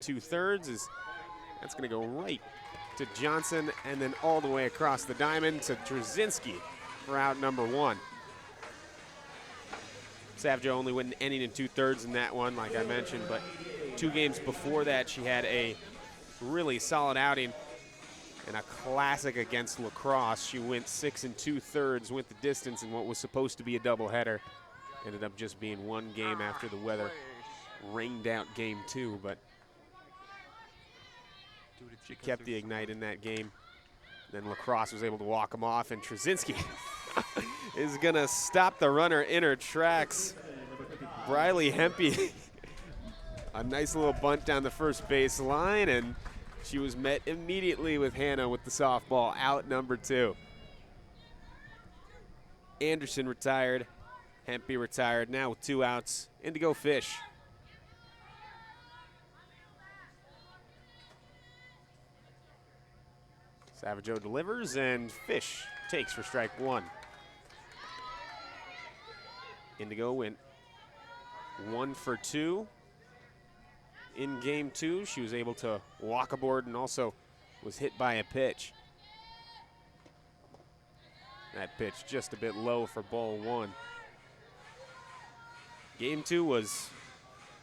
2/3 is that's going to go right to Johnson and then all the way across the diamond to Trzynski for out number 1. Savjo only went an inning and 2/3 in that one, like I mentioned, but 2 games before that she had a really solid outing and a classic against La Crosse. She went 6 2/3, went the distance in what was supposed to be a doubleheader. Ended up just being 1 game after the weather rained out game 2, but she kept the Ignite in that game. Then La Crosse was able to walk him off, and Trzynski is gonna stop the runner in her tracks. Briley Hempy, a nice little bunt down the first base line, and she was met immediately with Hannah with the softball, out number 2. Anderson retired, Hempy retired, now with 2 outs, Indigo Fish. Savjo delivers, and Fish takes for strike 1. Indigo went 1 for 2 in game 2. She was able to walk aboard and also was hit by a pitch. That pitch just a bit low for ball 1. Game 2 was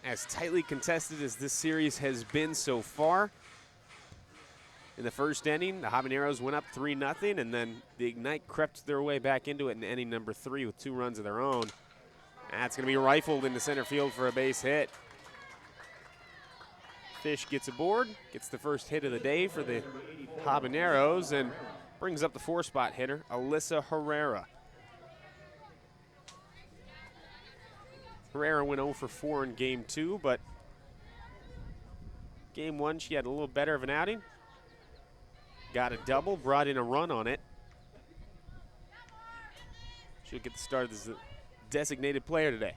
as tightly contested as this series has been so far. In the first inning, the Habaneros went up 3-0, and then the Ignite crept their way back into it in inning number 3 with 2 runs of their own. That's going to be rifled into center field for a base hit. Fish gets aboard, gets the first hit of the day for the Habaneros, and brings up the 4-spot hitter, Alyssa Herrera. Herrera went 0 for 4 in game 2, but game 1 she had a little better of an outing. Got a double, brought in a run on it. She'll get the start as the designated player today.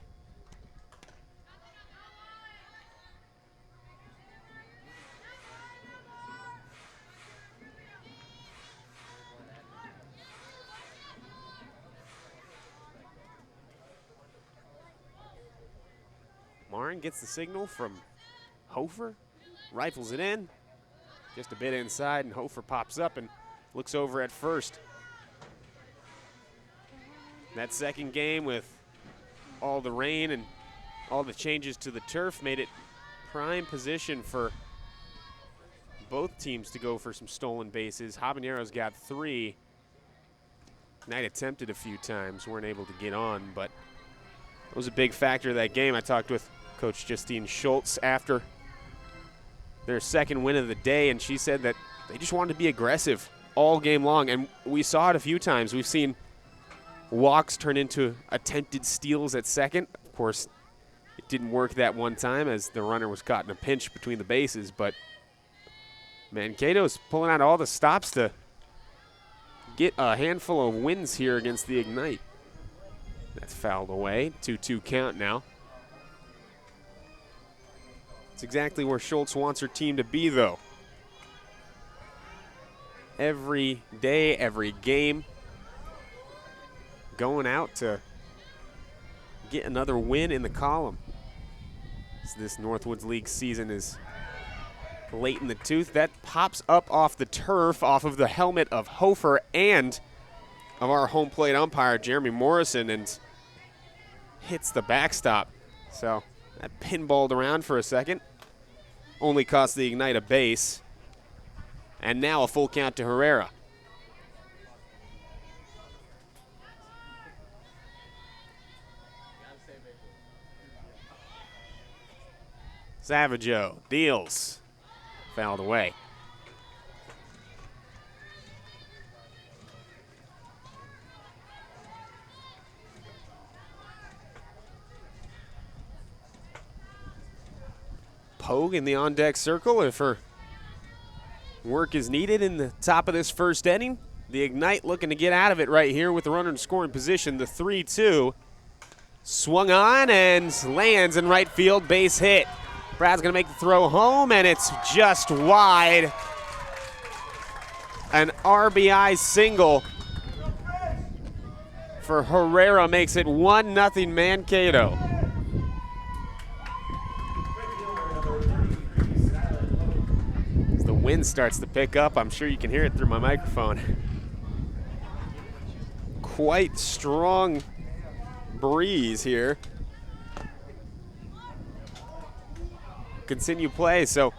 Marin gets the signal from Hofer, rifles it in. Just a bit inside, and Hofer pops up and looks over at first. That second game with all the rain and all the changes to the turf made it prime position for both teams to go for some stolen bases. Habaneros got 3. Knight attempted a few times, weren't able to get on, but it was a big factor of that game. I talked with Coach Justine Schultz after their second win of the day, and she said that they just wanted to be aggressive all game long, and we saw it a few times. We've seen walks turn into attempted steals at second. Of course, it didn't work that one time as the runner was caught in a pinch between the bases, but Mankato's pulling out all the stops to get a handful of wins here against the Ignite. That's fouled away, 2-2 count now. It's exactly where Schultz wants her team to be, though. Every day, every game, going out to get another win in the column. As this Northwoods League season is late in the tooth. That pops up off the turf, off of the helmet of Hofer and of our home plate umpire, Jeremy Morrison, and hits the backstop. So that pinballed around for a second. Only cost the Ignite a base. And now a full count to Herrera. Savjo deals. Fouled away. Pogue in the on-deck circle if her work is needed in the top of this first inning. The Ignite looking to get out of it right here with the runner in scoring position. The 3-2 swung on and lands in right field, base hit. Brad's going to make the throw home, and it's just wide. An RBI single for Herrera makes it 1-0 Mankato. wind starts to pick up. I'm sure you can hear it through my microphone. Quite strong breeze here. Continue play, so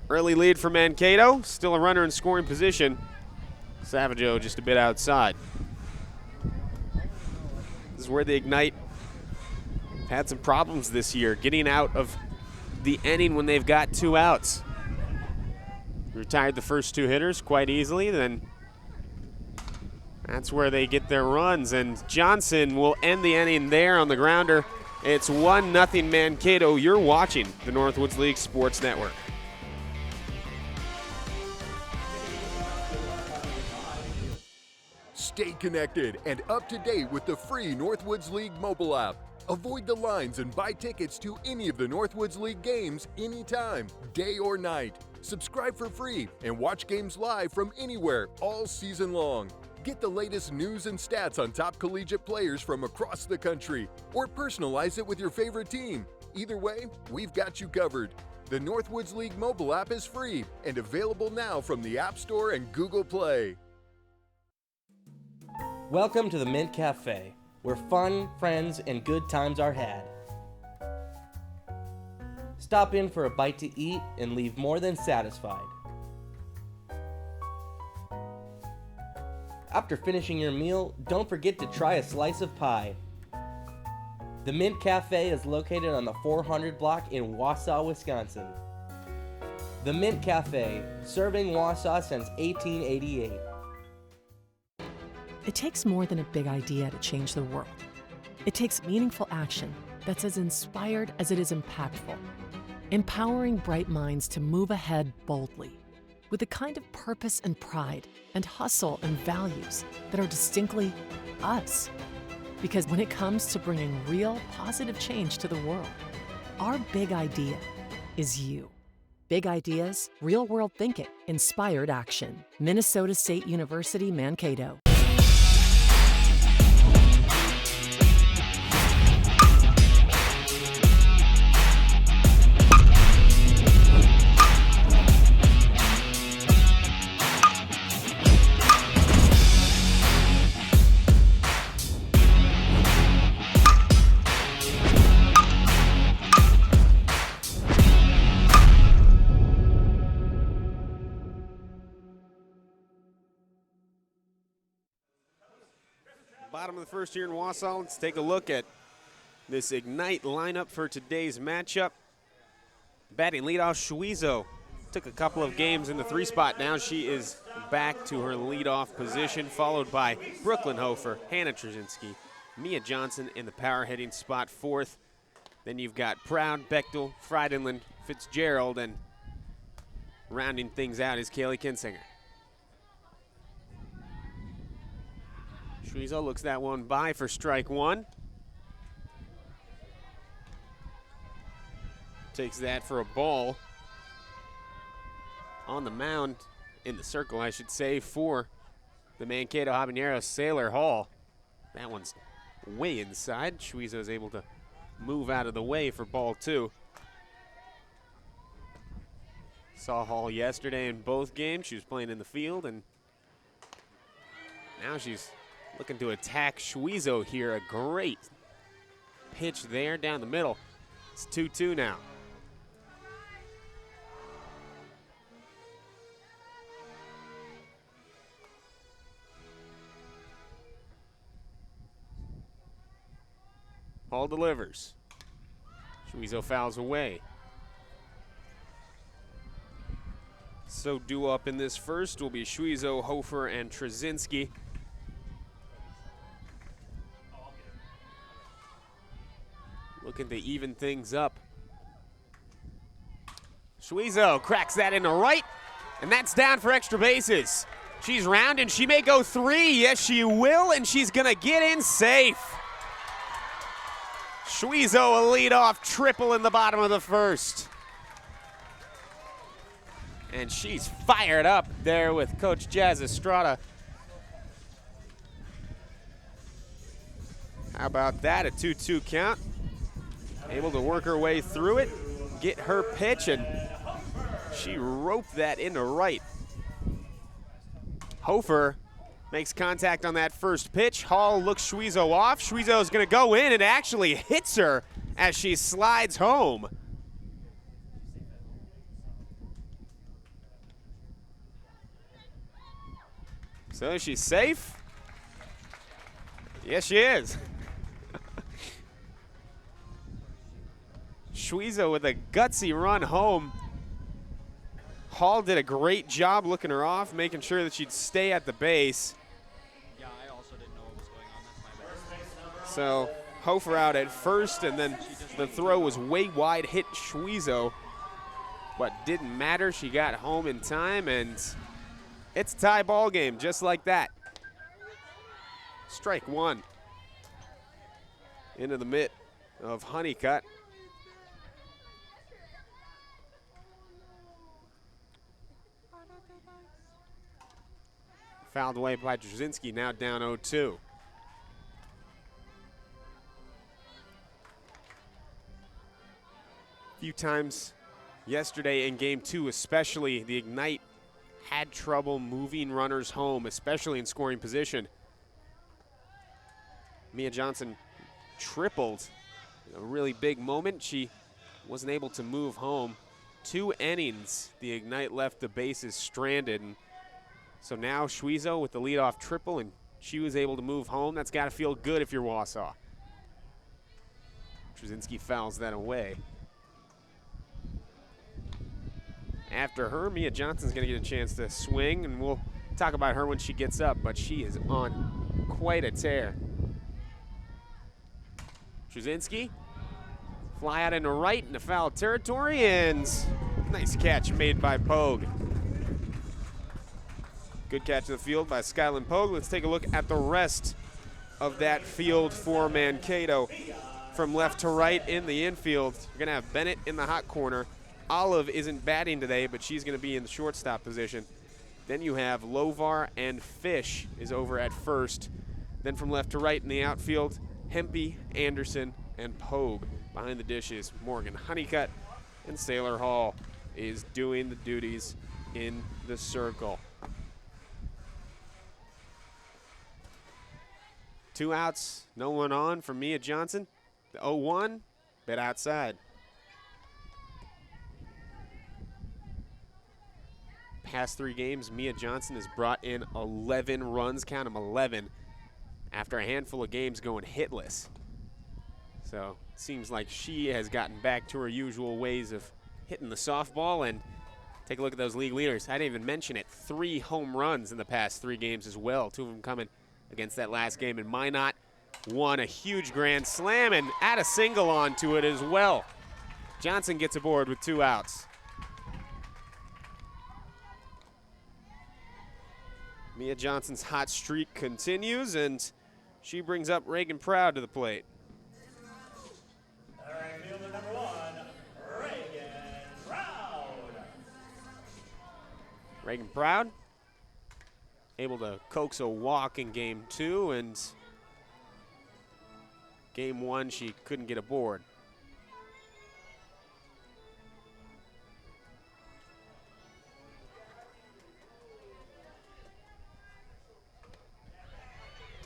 early lead for Mankato. Still a runner in scoring position. Savageau just a bit outside. This is where the Ignite had some problems this year, getting out of the inning when they've got 2 outs. Retired the first 2 hitters quite easily, then that's where they get their runs, and Johnson will end the inning there on the grounder. It's 1-0 Mankato. You're watching the Northwoods League Sports Network. Stay connected and up to date with the free Northwoods League mobile app. Avoid the lines and buy tickets to any of the Northwoods League games anytime, day or night. Subscribe for free and watch games live from anywhere all season long. Get the latest news and stats on top collegiate players from across the country, or personalize it with your favorite team. Either way, we've got you covered. The Northwoods League mobile app is free and available now from the App Store and Google Play. Welcome to the Mint Cafe, where fun, friends, and good times are had. Stop in for a bite to eat and leave more than satisfied. After finishing your meal, don't forget to try a slice of pie. The Mint Cafe is located on the 400 block in Wausau, Wisconsin. The Mint Cafe, serving Wausau since 1888. It takes more than a big idea to change the world. It takes meaningful action that's as inspired as it is impactful, empowering bright minds to move ahead boldly with the kind of purpose and pride and hustle and values that are distinctly us. Because when it comes to bringing real positive change to the world, our big idea is you. Big ideas, real world thinking, inspired action. Minnesota State University, Mankato. Bottom of the first here in Wausau. Let's take a look at this Ignite lineup for today's matchup. Batting leadoff, Shuizo took a couple of games in the 3 spot. Now she is back to her leadoff position, followed by Brooklyn Hofer, Hannah Trzynski, Mia Johnson in the power hitting spot 4th. Then you've got Proud, Bechtel, Frydenland, Fitzgerald, and rounding things out is Kaylee Kinsinger. Shuizo looks that one by for strike 1. Takes that for a ball. On the mound, in the circle I should say, for the Mankato Habaneros, Sailor Hall. That one's way inside. Shuizo's able to move out of the way for ball 2. Saw Hall yesterday in both games. She was playing in the field, and now she's looking to attack Shuizo here. A great pitch there down the middle. It's 2-2 now. Hall delivers. Shuizo fouls away. So due up in this first will be Shuizo, Hofer, and Trzynski. Looking to even things up. Shuizo cracks that into right, and that's down for extra bases. She's rounding, she may go 3, yes she will, and she's gonna get in safe. Shuizo a leadoff triple in the bottom of the first. And she's fired up there with Coach Jazz Estrada. How about that, a 2-2 count? Able to work her way through it, get her pitch, and She roped that into right. Hofer makes contact on that first pitch. Hall looks Schwezo off. Schwezo's gonna go in and actually hits her as she slides home. So she's safe? Yes, she is. Schwezo with a gutsy run home. Hall did a great job looking her off, making sure that she'd stay at the base. Yeah, I also didn't know what was going on. That's my bad. So Hofer out at first, and then the throw was way wide, hit Schwezo, but didn't matter. She got home in time, and it's a tie ball game, just like that. Strike one into the mitt of Honeycutt. Fouled away by Drzinski, now down 0-2. A few times yesterday in game 2 especially, the Ignite had trouble moving runners home, especially in scoring position. Mia Johnson tripled in a really big moment. She wasn't able to move home. 2 innings, the Ignite left the bases stranded. And so now Schwezo with the leadoff triple, and she was able to move home. That's got to feel good if you're Wausau. Drzinski fouls that away. After her, Mia Johnson's going to get a chance to swing, and we'll talk about her when she gets up, but she is on quite a tear. Drzinski, fly out into right into foul territory, and nice catch made by Pogue. Good catch in the field by Skylin Pogue. Let's take a look at the rest of that field for Mankato. From left to right in the infield, you're going to have Bennett in the hot corner. Olive isn't batting today, but she's going to be in the shortstop position. Then you have Lovar and Fish is over at first. Then from left to right in the outfield, Hempy, Anderson, and Pogue. Behind the dishes, Morgan Honeycutt, and Sailor Hall is doing the duties in the circle. 2 outs, no one on for Mia Johnson. The 0-1, bit outside. Past 3 games, Mia Johnson has brought in 11 runs, count them 11, after a handful of games going hitless. So it seems like she has gotten back to her usual ways of hitting the softball. And take a look at those league leaders. I didn't even mention it. 3 home runs in the past 3 games as well. 2 of them coming against that last game in Minot. Won a huge grand slam and add a single onto it as well. Johnson gets aboard with 2 outs. Mia Johnson's hot streak continues, and she brings up Reagan Proud to the plate. All right, fielder number 1, Reagan Proud. Reagan Proud able to coax a walk in game 2, and game 1 she couldn't get aboard.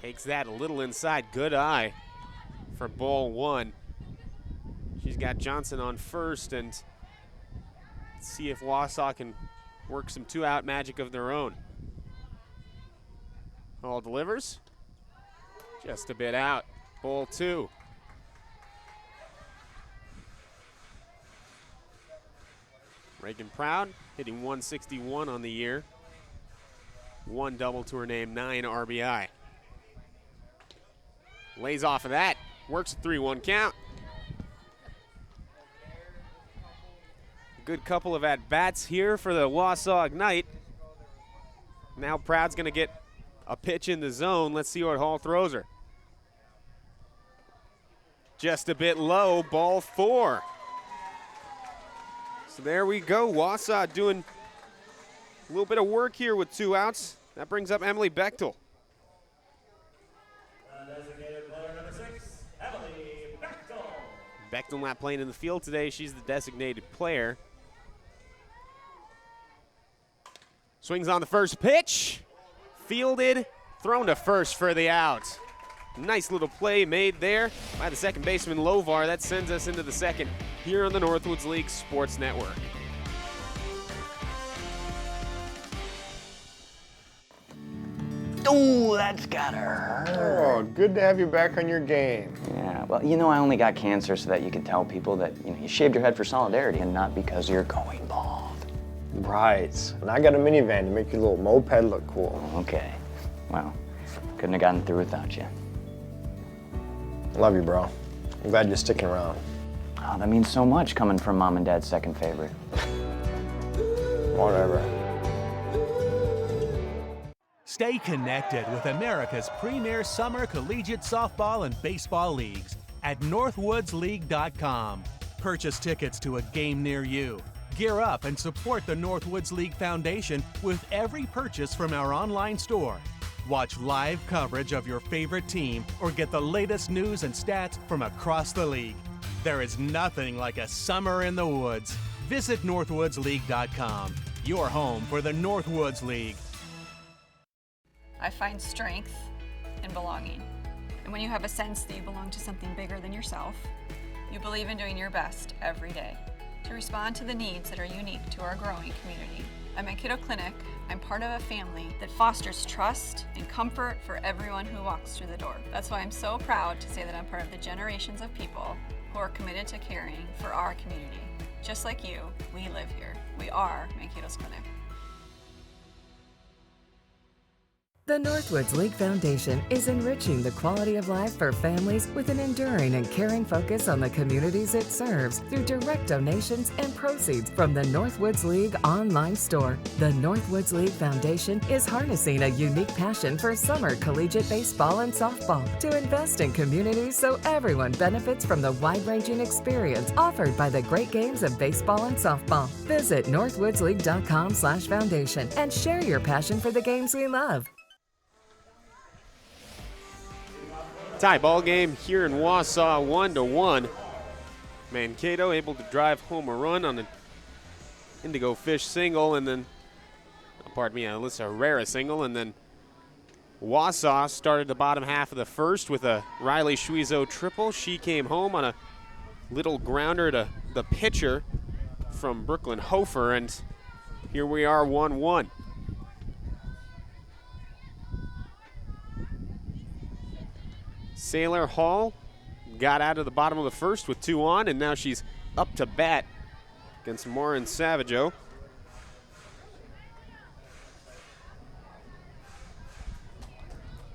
Takes that a little inside. Good eye for ball 1. She's got Johnson on first, and see if Wausau can work some 2-out magic of their own. Hall delivers. Just a bit out. Ball 2. Reagan Proud hitting 161 on the year. 1 double to her name, 9 RBI. Lays off of that. Works a 3-1 count. Good couple of at-bats here for the Wausau Ignite. Now Proud's going to get a pitch in the zone. Let's see what Hall throws her. Just a bit low, ball 4. So there we go. Wausau doing a little bit of work here with 2 outs. That brings up Emily Bechtel. Designated player number 6, Emily Bechtel. Bechtel not playing in the field today. She's the designated player. Swings on the first pitch. Fielded, thrown to first for the out. Nice little play made there by the second baseman Lovar. That sends us into the second here on the Northwoods League Sports Network. Oh, that's gotta hurt. Oh, good to have you back on your game. Yeah, well, you know, I only got cancer so that you can tell people that, you know, you shaved your head for solidarity and not because you're going bald. Right. And I got a minivan to make your little moped look cool. Okay. Well, couldn't have gotten through without you. Love you, bro. I'm glad you're sticking around. Oh, that means so much coming from Mom and Dad's second favorite. Whatever. Stay connected with America's premier summer collegiate softball and baseball leagues at northwoodsleague.com. Purchase tickets to a game near you. Gear up and support the Northwoods League Foundation with every purchase from our online store. Watch live coverage of your favorite team or get the latest news and stats from across the league. There is nothing like a summer in the woods. Visit northwoodsleague.com, your home for the Northwoods League. I find strength in belonging. And when you have a sense that you belong to something bigger than yourself, you believe in doing your best every day to respond to the needs that are unique to our growing community. At Mankato Clinic, I'm part of a family that fosters trust and comfort for everyone who walks through the door. That's why I'm so proud to say that I'm part of the generations of people who are committed to caring for our community. Just like you, we live here. We are Mankato's Clinic. The Northwoods League Foundation is enriching the quality of life for families with an enduring and caring focus on the communities it serves through direct donations and proceeds from the Northwoods League online store. The Northwoods League Foundation is harnessing a unique passion for summer collegiate baseball and softball to invest in communities so everyone benefits from the wide-ranging experience offered by the great games of baseball and softball. Visit northwoodsleague.com/foundation and share your passion for the games we love. Tie ball game here in Wausau, 1-1. Mankato able to drive home a run on an Indigo Fish single, and then, pardon me, Alyssa Herrera single, and then Wausau started the bottom half of the first with a Riley Schwezo triple. She came home on a little grounder to the pitcher from Brooklyn Hofer, and here we are 1-1. Sailor Hall got out of the bottom of the first with 2 on, and now she's up to bat against Maureen Savageau.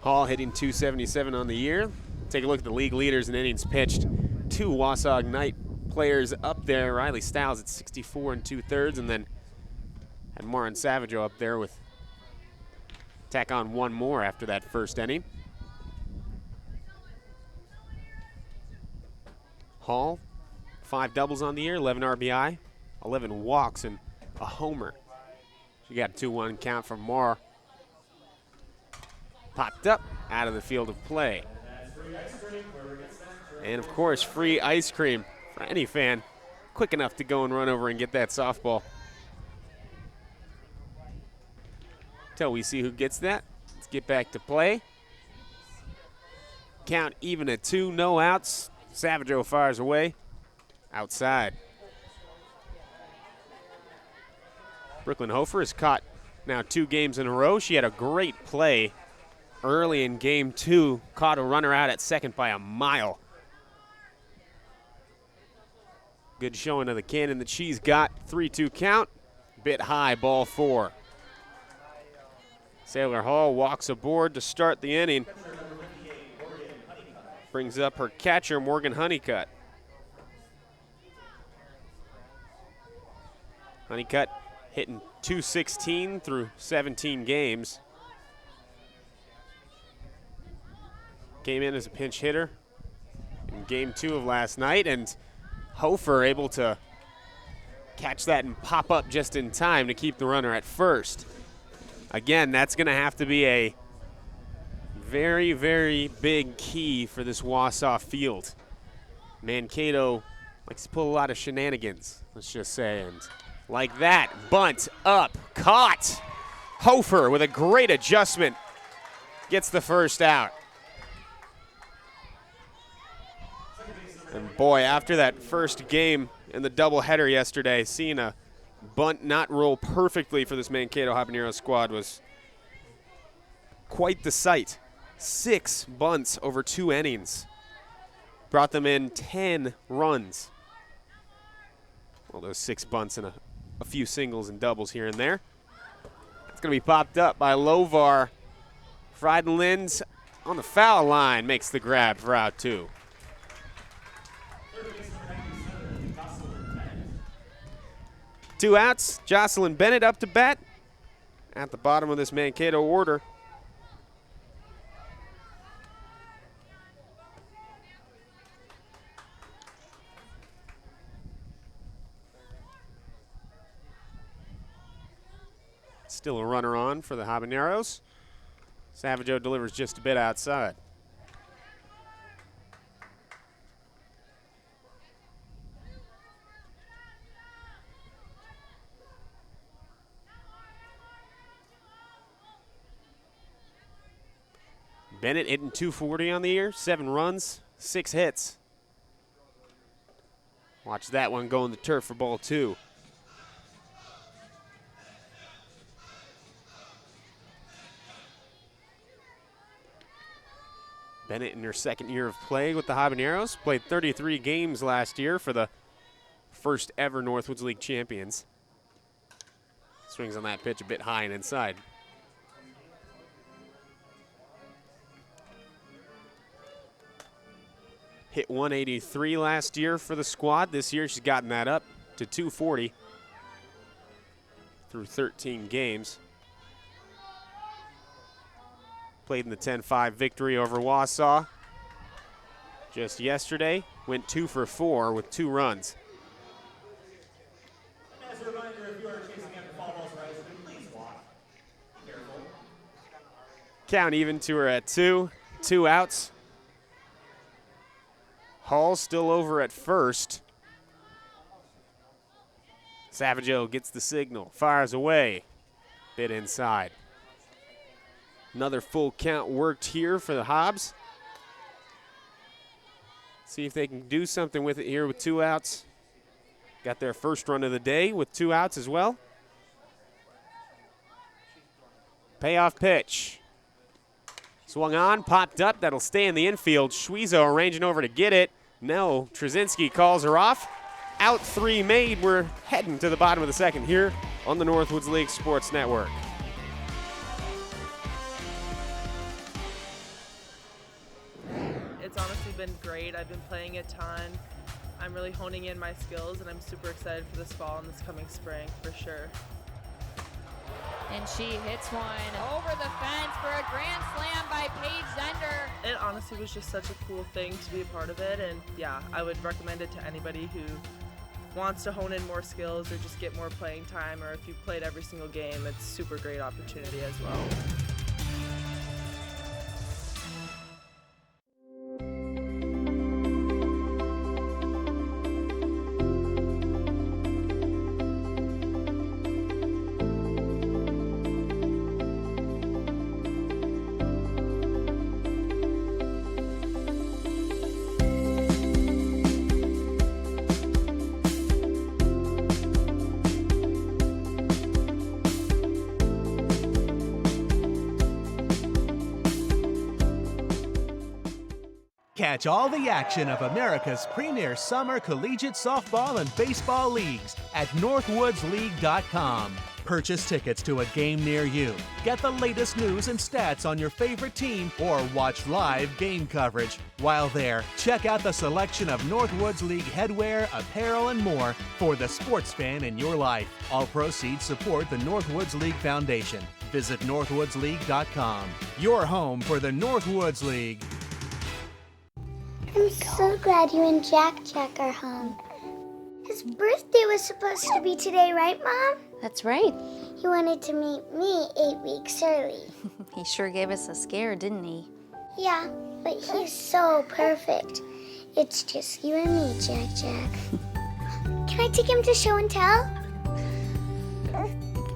Hall hitting .277 on the year. Take a look at the league leaders in innings pitched. 2 Wausau Ignite players up there. Riley Stiles at 64 2/3, and then had Maureen Savageau up there with tack on 1 more after that first inning. Hall, 5 doubles on the year, 11 RBI, 11 walks, and a homer. She got a 2-1 count from Marr. Popped up out of the field of play. And of course, free ice cream for any fan quick enough to go and run over and get that softball. Till we see who gets that. Let's get back to play. Count even at 2, no outs. Savageau fires away, outside. Brooklyn Hofer has caught now 2 games in a row. She had a great play early in game 2, caught a runner out at second by a mile. Good showing of the cannon that she's got. 3-2 count, bit high, ball 4. Sailor Hall walks aboard to start the inning. Brings up her catcher, Morgan Honeycutt. Honeycutt hitting .216 through 17 games. Came in as a pinch hitter in game 2 of last night, and Hofer able to catch that and pop up just in time to keep the runner at first. Again, that's going to have to be a very, very big key for this Wausau field. Mankato likes to pull a lot of shenanigans, let's just say. And like that, bunt up, caught. Hofer with a great adjustment gets the first out. And boy, after that first game in the doubleheader yesterday, seeing a bunt not roll perfectly for this Mankato Habaneros squad was quite the sight. 6 bunts over 2 innings. Brought them in 10 runs. Well, those 6 bunts and a few singles and doubles here and there. It's going to be popped up by Lovar. Frydenlin's on the foul line makes the grab for out 2. Two outs. Jocelyn Bennett up to bat at the bottom of this Mankato order. Still a runner on for the Habaneros. Savageau delivers just a bit outside. Bennett hitting .240 on the year, 7 runs, 6 hits. Watch that one go in the turf for ball 2. Bennett in her second year of play with the Habaneros. Played 33 games last year for the first ever Northwoods League champions. Swings on that pitch a bit high and inside. Hit 183 last year for the squad. This year she's gotten that up to 240 through 13 games. Played in the 10-5 victory over Wausau just yesterday. Went 2 for 4 with 2 runs. As a reminder, if you are chasing after foul balls or ice, please walk. Careful. Count even to her at 2. 2 outs. Hall still over at first. Savageau gets the signal, fires away. Bit inside. Another full count worked here for the Hobbs. See if they can do something with it here with 2 outs. Got their first run of the day with 2 outs as well. Payoff pitch. Swung on, popped up. That'll stay in the infield. Schwiezo arranging over to get it. No, Trzynski calls her off. Out 3 made. We're heading to the bottom of the second here on the Northwoods League Sports Network. It's honestly been great. I've been playing a ton. I'm really honing in my skills, and I'm super excited for this fall and this coming spring for sure. And she hits one over the fence for a grand slam by Paige Zender. It honestly was just such a cool thing to be a part of it, and yeah, I would recommend it to anybody who wants to hone in more skills or just get more playing time, or if you've played every single game, it's a super great opportunity as well. Catch all the action of America's premier summer collegiate softball and baseball leagues at northwoodsleague.com. Purchase tickets to a game near you. Get the latest news and stats on your favorite team or watch live game coverage. While there, check out the selection of Northwoods League headwear, apparel, and more for the sports fan in your life. All proceeds support the Northwoods League Foundation. Visit northwoodsleague.com. Your home for the Northwoods League. I'm so glad you and Jack are home. His birthday was supposed to be today, right, Mom? That's right. He wanted to meet me 8 weeks early. He sure gave us a scare, didn't he? Yeah, but he's so perfect. It's just you and me, Jack. Can I take him to show and tell?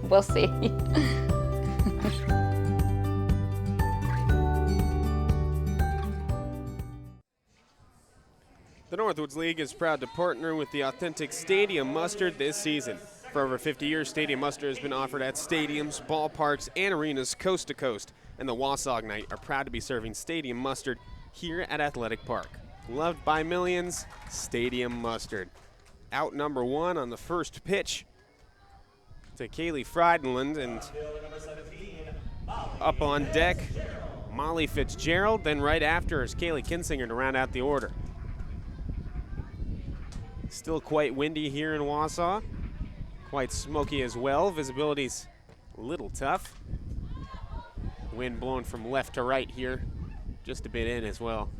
We'll see. Northwoods League is proud to partner with the authentic Stadium Mustard this season. For over 50 years, Stadium Mustard has been offered at stadiums, ballparks, and arenas coast to coast, and the Wausau Ignite are proud to be serving Stadium Mustard here at Athletic Park. Loved by millions, Stadium Mustard. Out number 1 on the first pitch to Kaylee Frydenland, and up on deck, Molly Fitzgerald. Then right after is Kaylee Kinsinger to round out the order. Still quite windy here in Wausau. Quite smoky as well. Visibility's a little tough. Wind blowing from left to right here, just a bit in as well.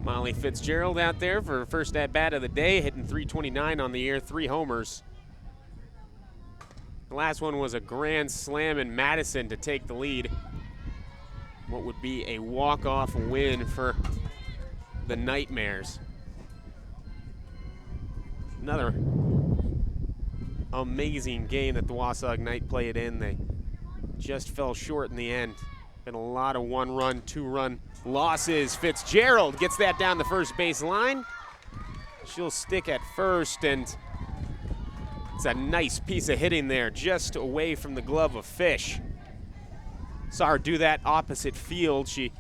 Molly Fitzgerald out there for her first at-bat of the day, hitting .329 on the year, 3 homers. The last one was a grand slam in Madison to take the lead. What would be a walk-off win for the Nightmares. Another amazing game that the Wausau Ignite played in. They just fell short in the end. Been a lot of 1-run, 2-run losses. Fitzgerald gets that down the first base line. She'll stick at first, and it's a nice piece of hitting there, just away from the glove of Fish. Saw her do that opposite field. She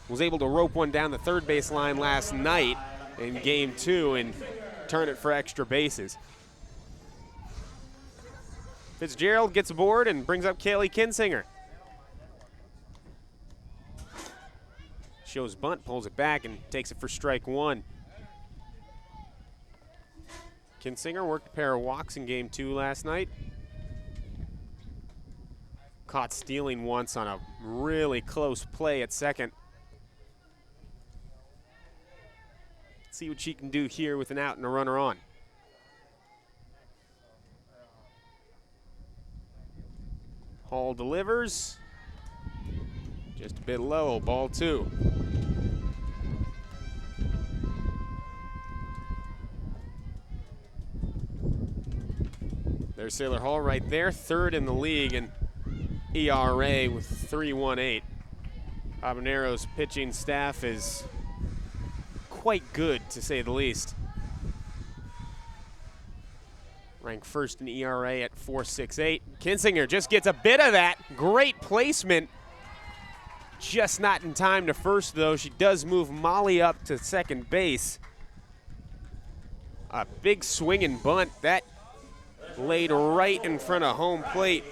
was able to rope one down the third base line last night in game 2 and turn it for extra bases. Fitzgerald gets aboard and brings up Kaylee Kinsinger. Shows bunt, pulls it back, and takes it for strike 1. Kinsinger worked a pair of walks in game 2 last night. Caught stealing once on a really close play at second. See what she can do here with an out and a runner on. Hall delivers. Just a bit low, ball 2. There's Sailor Hall right there, 3rd in the league in ERA with 3.18. Habaneros pitching staff is quite good, to say the least. Ranked 1st in ERA at 4.68. Kinsinger just gets a bit of that. Great placement. Just not in time to first, though. She does move Molly up to second base. A big swinging bunt. That laid right in front of home plate.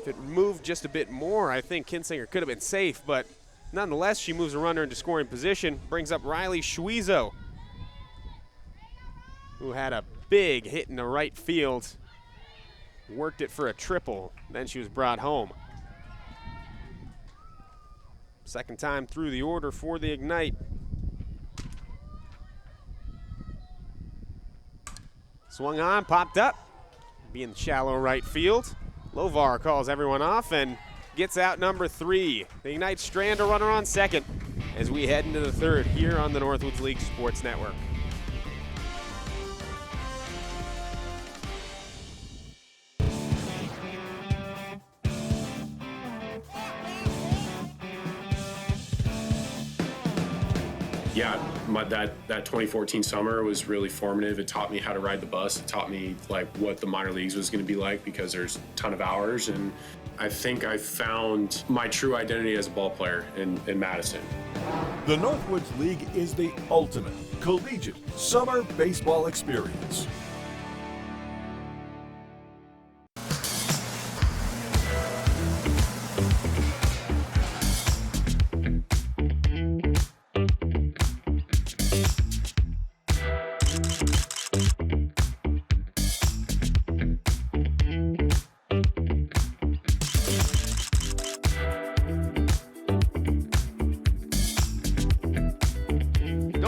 If it moved just a bit more, I think Kinsinger could have been safe, but nonetheless, she moves a runner into scoring position, brings up Riley Schwiezo, who had a big hit in the right field, worked it for a triple, then she was brought home. Second time through the order for the Ignite. Swung on, popped up, being shallow right field. Lovar calls everyone off and gets out number 3. The Ignite strand a runner on second as we head into the 3rd here on the Northwoods League Sports Network. Yeah, that 2014 summer was really formative. It taught me how to ride the bus. It taught me like what the minor leagues was going to be like, because there's a ton of hours, and I think I found my true identity as a ball player in Madison. The Northwoods League is the ultimate collegiate summer baseball experience.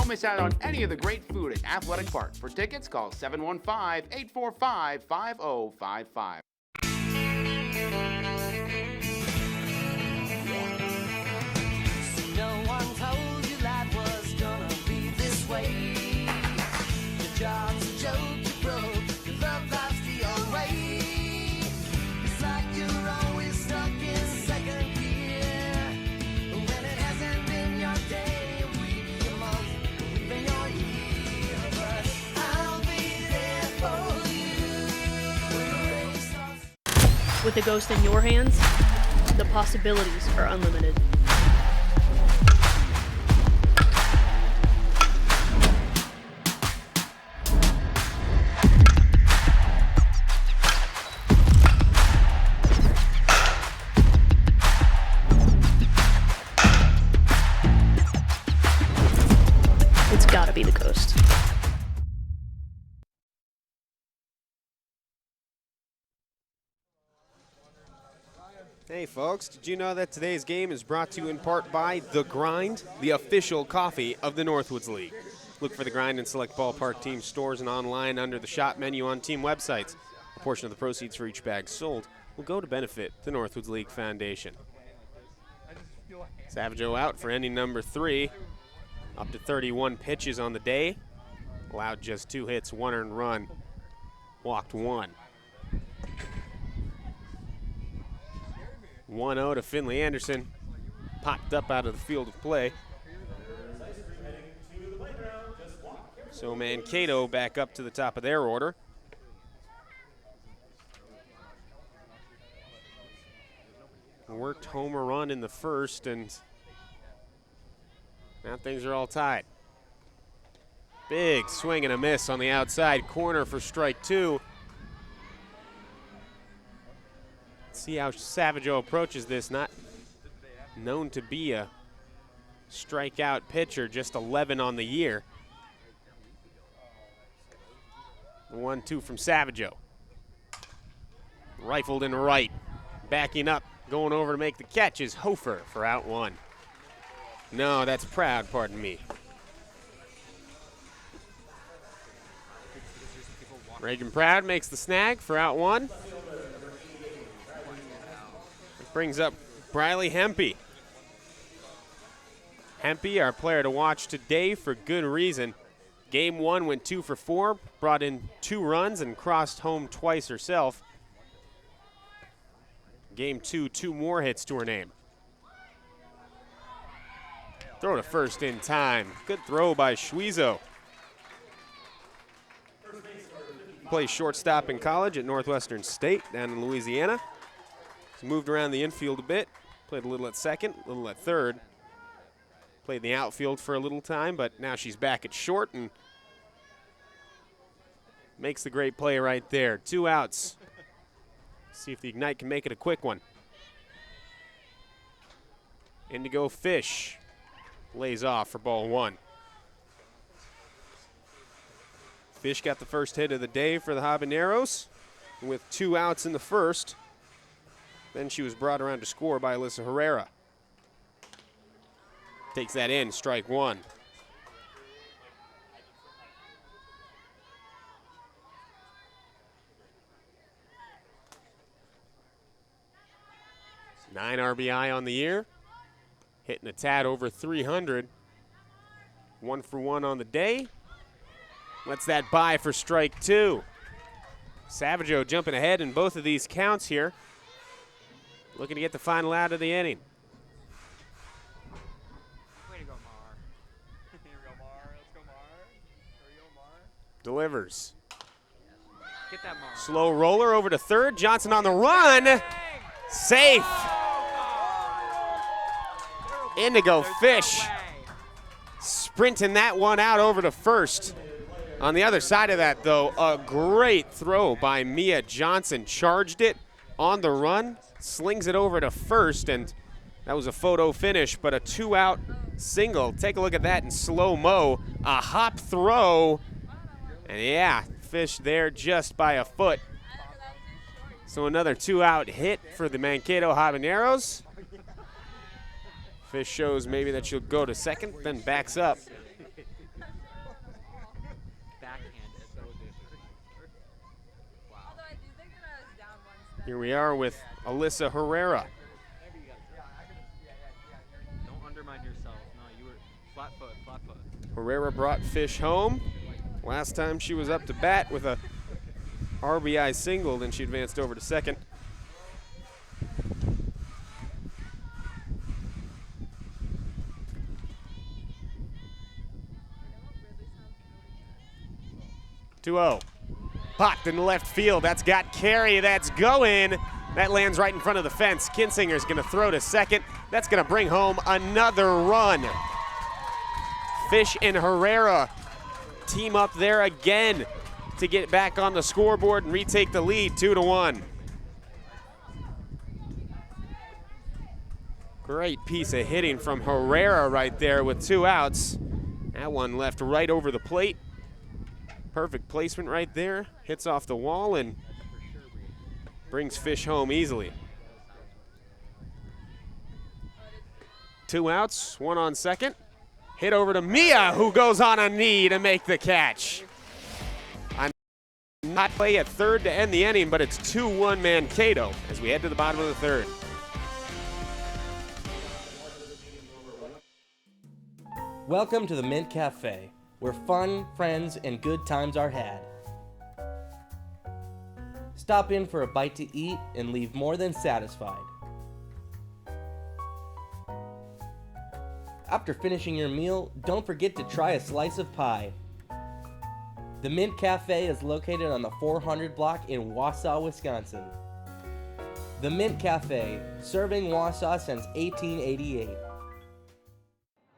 Miss out on any of the great food at Athletic Park. For tickets, call 715-845-5055. No one told you life was gonna be this way. Your job's a joke, you broke, your love life's the old way. It's like you're always stuck in second gear. When With the Ghost in your hands, the possibilities are unlimited. It's gotta be the Ghost. Hey folks, did you know that today's game is brought to you in part by The Grind, the official coffee of the Northwoods League. Look for The Grind in select ballpark team stores and online under the shop menu on team websites. A portion of the proceeds for each bag sold will go to benefit the Northwoods League Foundation. Savageau out for inning number 3. Up to 31 pitches on the day. Allowed just 2 hits, 1 earned run. Walked 1. 1-0 to Finley Anderson. Popped up out of the field of play. So Mankato back up to the top of their order. Worked home a run in the first, and now things are all tied. Big swing and a miss on the outside corner for strike 2. See how Savageau approaches this. Not known to be a strikeout pitcher, just 11 on the year. 1-2 from Savageau. Rifled in right. Backing up, going over to make the catch is Hofer for out 1. No, that's Proud, pardon me. Reagan Proud makes the snag for out 1. Brings up Briley Hempy. Hempy, our player to watch today for good reason. Game 1 went 2 for 4, brought in 2 runs and crossed home twice herself. Game 2, 2 more hits to her name. Throw to first in time. Good throw by Schwiezo. Plays shortstop in college at Northwestern State down in Louisiana. He's moved around the infield a bit. Played a little at second, a little at third. Played the outfield for a little time, but now she's back at short and makes the great play right there. 2 outs. See if the Ignite can make it a quick one. Indigo Fish lays off for ball 1. Fish got the first hit of the day for the Habaneros with 2 outs in the first. Then she was brought around to score by Alyssa Herrera. Takes that in, strike 1. Nine RBI on the year. Hitting a tad over 300. 1 for 1 on the day. Lets that by for strike 2. Savageau jumping ahead in both of these counts here. Looking to get the final out of the inning. Way to go, Mar. Here we go, Mar. Let's go, Mar. Here we go, Mar. Delivers. Get that, Mar. Slow roller over to third. Johnson on the run. Safe. Indigo Fish sprinting that one out over to first. On the other side of that, though, a great throw by Mia Johnson. Charged it on the run, slings it over to first, and that was a photo finish, but a 2-out single. Take a look at that in slow-mo. A hop throw, and yeah, Fish there just by a foot. So another 2-out hit for the Mankato Habaneros. Fish shows maybe that she'll go to second, then backs up. Here we are with Alyssa Herrera. Don't undermine yourself. No, you were flat foot, flat foot. Herrera brought Fish home. Last time she was up to bat with a RBI single, then she advanced over to second. Popped in left field. That's got carry. That's going. That lands right in front of the fence. Kinsinger's going to throw to second. That's going to bring home another run. Fish and Herrera team up there again to get back on the scoreboard and retake the lead 2-1. Great piece of hitting from Herrera right there with 2 outs. That one left right over the plate. Perfect placement right there. Hits off the wall and brings Fish home easily. 2 outs, 1 on second. Hit over to Mia, who goes on a knee to make the catch. Not play at third to end the inning, but it's 2-1 Mankato as we head to the bottom of the third. Welcome to the Mint Cafe, where fun, friends, and good times are had. Stop in for a bite to eat and leave more than satisfied. After finishing your meal, don't forget to try a slice of pie. The Mint Cafe is located on the 400 block in Wausau, Wisconsin. The Mint Cafe, serving Wausau since 1888.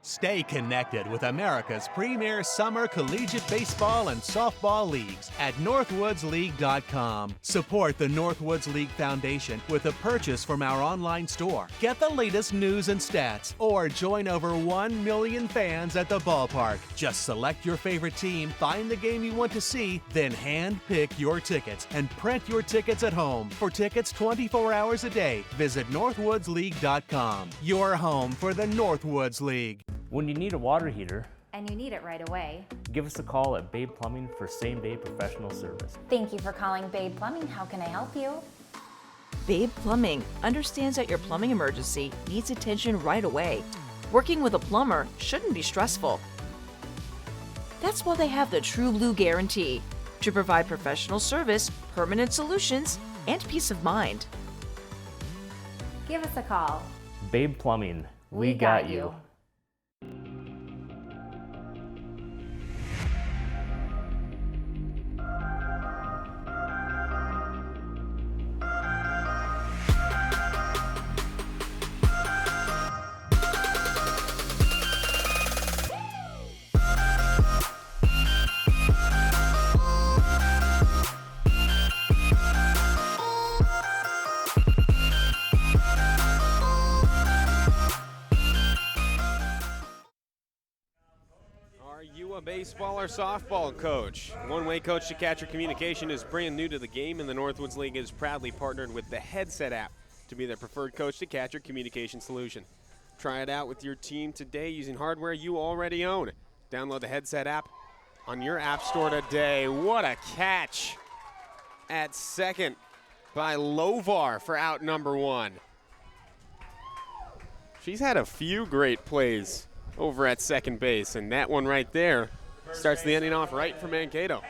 Stay connected with America's premier summer collegiate baseball and softball leagues at northwoodsleague.com. Support the Northwoods League Foundation with a purchase from our online store. Get the latest news and stats, or join over 1 million fans at the ballpark. Just select your favorite team, find the game you want to see, then hand-pick your tickets and print your tickets at home. For tickets 24 hours a day, visit northwoodsleague.com. Your home for the Northwoods League. When you need a water heater, and you need it right away, give us a call at Babe Plumbing for same-day professional service. Thank you for calling Babe Plumbing. How can I help you? Babe Plumbing understands that your plumbing emergency needs attention right away. Working with a plumber shouldn't be stressful. That's why they have the True Blue Guarantee to provide professional service, permanent solutions, and peace of mind. Give us a call. Babe Plumbing, we got you. Baseball or softball coach? One-way coach to catcher communication is brand new to the game, and the Northwoods League is proudly partnered with the Headset app to be their preferred coach to catcher communication solution. Try it out with your team today using hardware you already own. Download the Headset app on your app store today. What a catch at second by Lovar for out number 1. She's had a few great plays over at second base, and that one right there starts the inning off right for Mankato.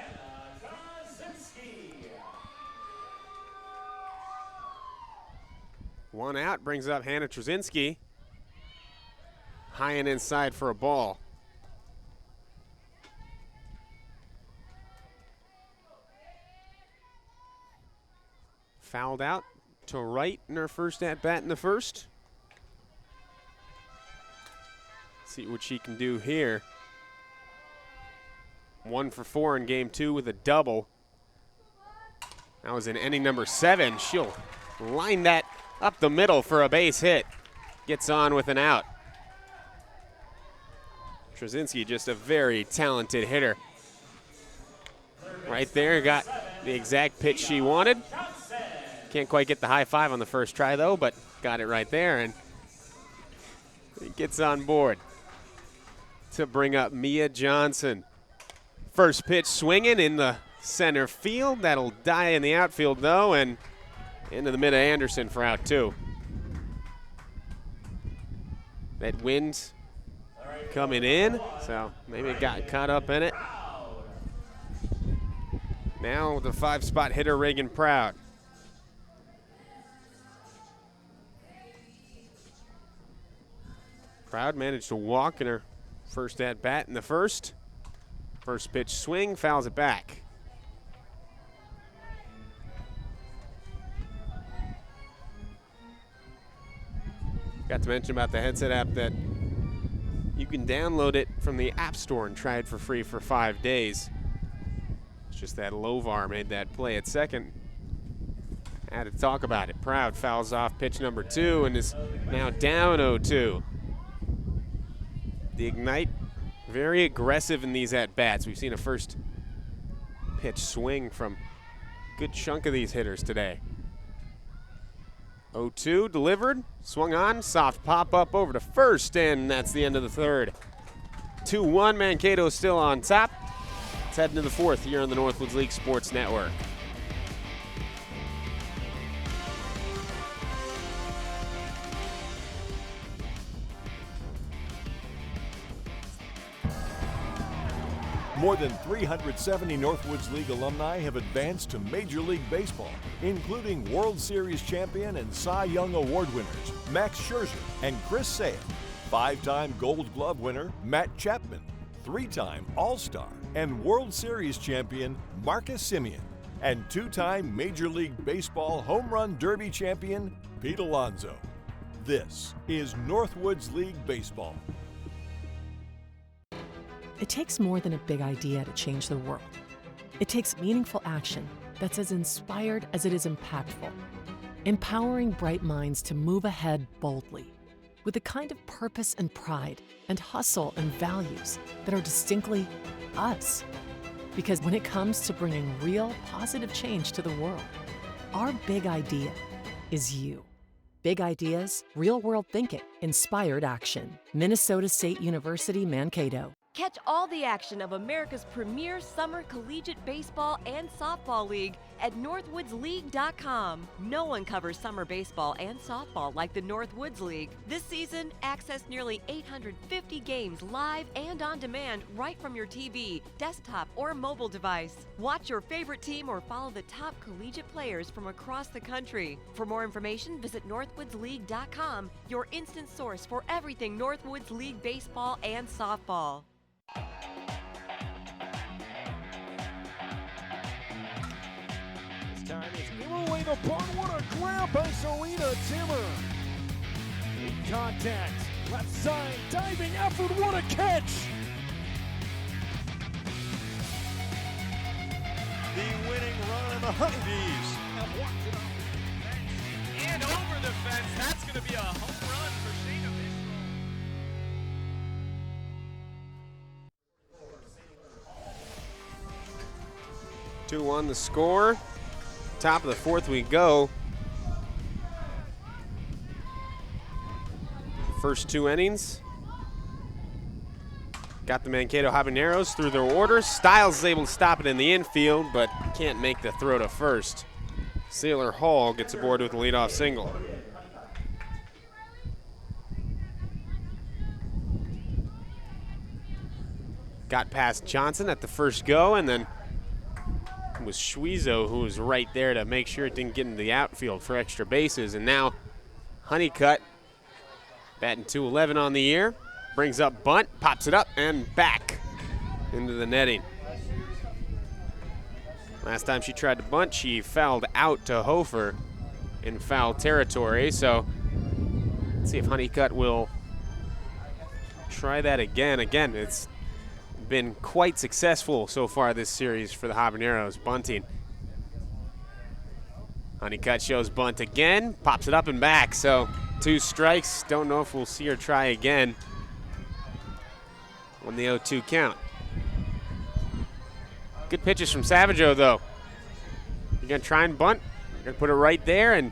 One out brings up Hannah Trzynski. High and inside for a ball. Fouled out to right in her first at-bat in the first. See what she can do here. 1 for 4 in game 2 with a double. That was in inning number 7. She'll line that up the middle for a base hit. Gets on with an out. Trzynski, just a very talented hitter. Right there, got the exact pitch she wanted. Can't quite get the high five on the first try though, but got it right there, and it gets on board to bring up Mia Johnson. First pitch swinging in the center field. That'll die in the outfield though, and into the mid of Anderson for out 2. That wind coming in, so maybe it got caught up in it. Now the 5-spot hitter, Reagan Proud. Proud managed to walk in her first at bat in the first. First pitch swing, fouls it back. Got to mention about the headset app that you can download it from the App Store and try it for free for 5 days. It's just that Lovar made that play at second. Had to talk about it. Proud fouls off pitch number 2 and is now down 0-2. The Ignite, very aggressive in these at-bats. We've seen a first pitch swing from a good chunk of these hitters today. 0-2 delivered, swung on, soft pop-up over to first, and that's the end of the third. 2-1, Mankato still on top. It's heading to the fourth here on the Northwoods League Sports Network. More than 370 Northwoods League alumni have advanced to Major League Baseball, including World Series champion and Cy Young Award winners Max Scherzer and Chris Sale, 5-time Gold Glove winner Matt Chapman, 3-time All-Star and World Series champion Marcus Semien, and 2-time Major League Baseball Home Run Derby champion Pete Alonso. This is Northwoods League Baseball. It takes more than a big idea to change the world. It takes meaningful action that's as inspired as it is impactful, empowering bright minds to move ahead boldly with the kind of purpose and pride and hustle and values that are distinctly us. Because when it comes to bringing real positive change to the world, our big idea is you. Big ideas, real world thinking, inspired action. Minnesota State University, Mankato. Catch all the action of America's premier summer collegiate baseball and softball league at northwoodsleague.com. No one covers summer baseball and softball like the Northwoods League. This season, access nearly 850 games live and on demand right from your TV, desktop, or mobile device. Watch your favorite team or follow the top collegiate players from across the country. For more information, visit northwoodsleague.com, your instant source for everything Northwoods League baseball and softball. Time is Emerling upon what a grab by Serena Timmer. In contact, left side, diving effort, what a catch! The winning run of the Honeybees. Have walked it off the fence and over the fence. That's going to be a home run for Shayna Bishop. 2-1 the score. Top of the fourth we go. First 2 innings. Got the Mankato Habaneros through their order. Stiles is able to stop it in the infield, but can't make the throw to first. Sailor Hall gets aboard with a leadoff single. Got past Johnson at the first go, and then was Schwiezo who was right there to make sure it didn't get into the outfield for extra bases. And now Honeycutt batting .211 on the year, brings up bunt, pops it up and back into the netting. Last time she tried to bunt, she fouled out to Hofer in foul territory. So let's see if Honeycutt will try that again. Again, it's been quite successful so far this series for the Habaneros, bunting. Honeycutt shows bunt again, pops it up and back, so 2 strikes. Don't know if we'll see her try again on the 0-2 count. Good pitches from Savageau, though. You're gonna try and bunt, you're gonna put it right there, and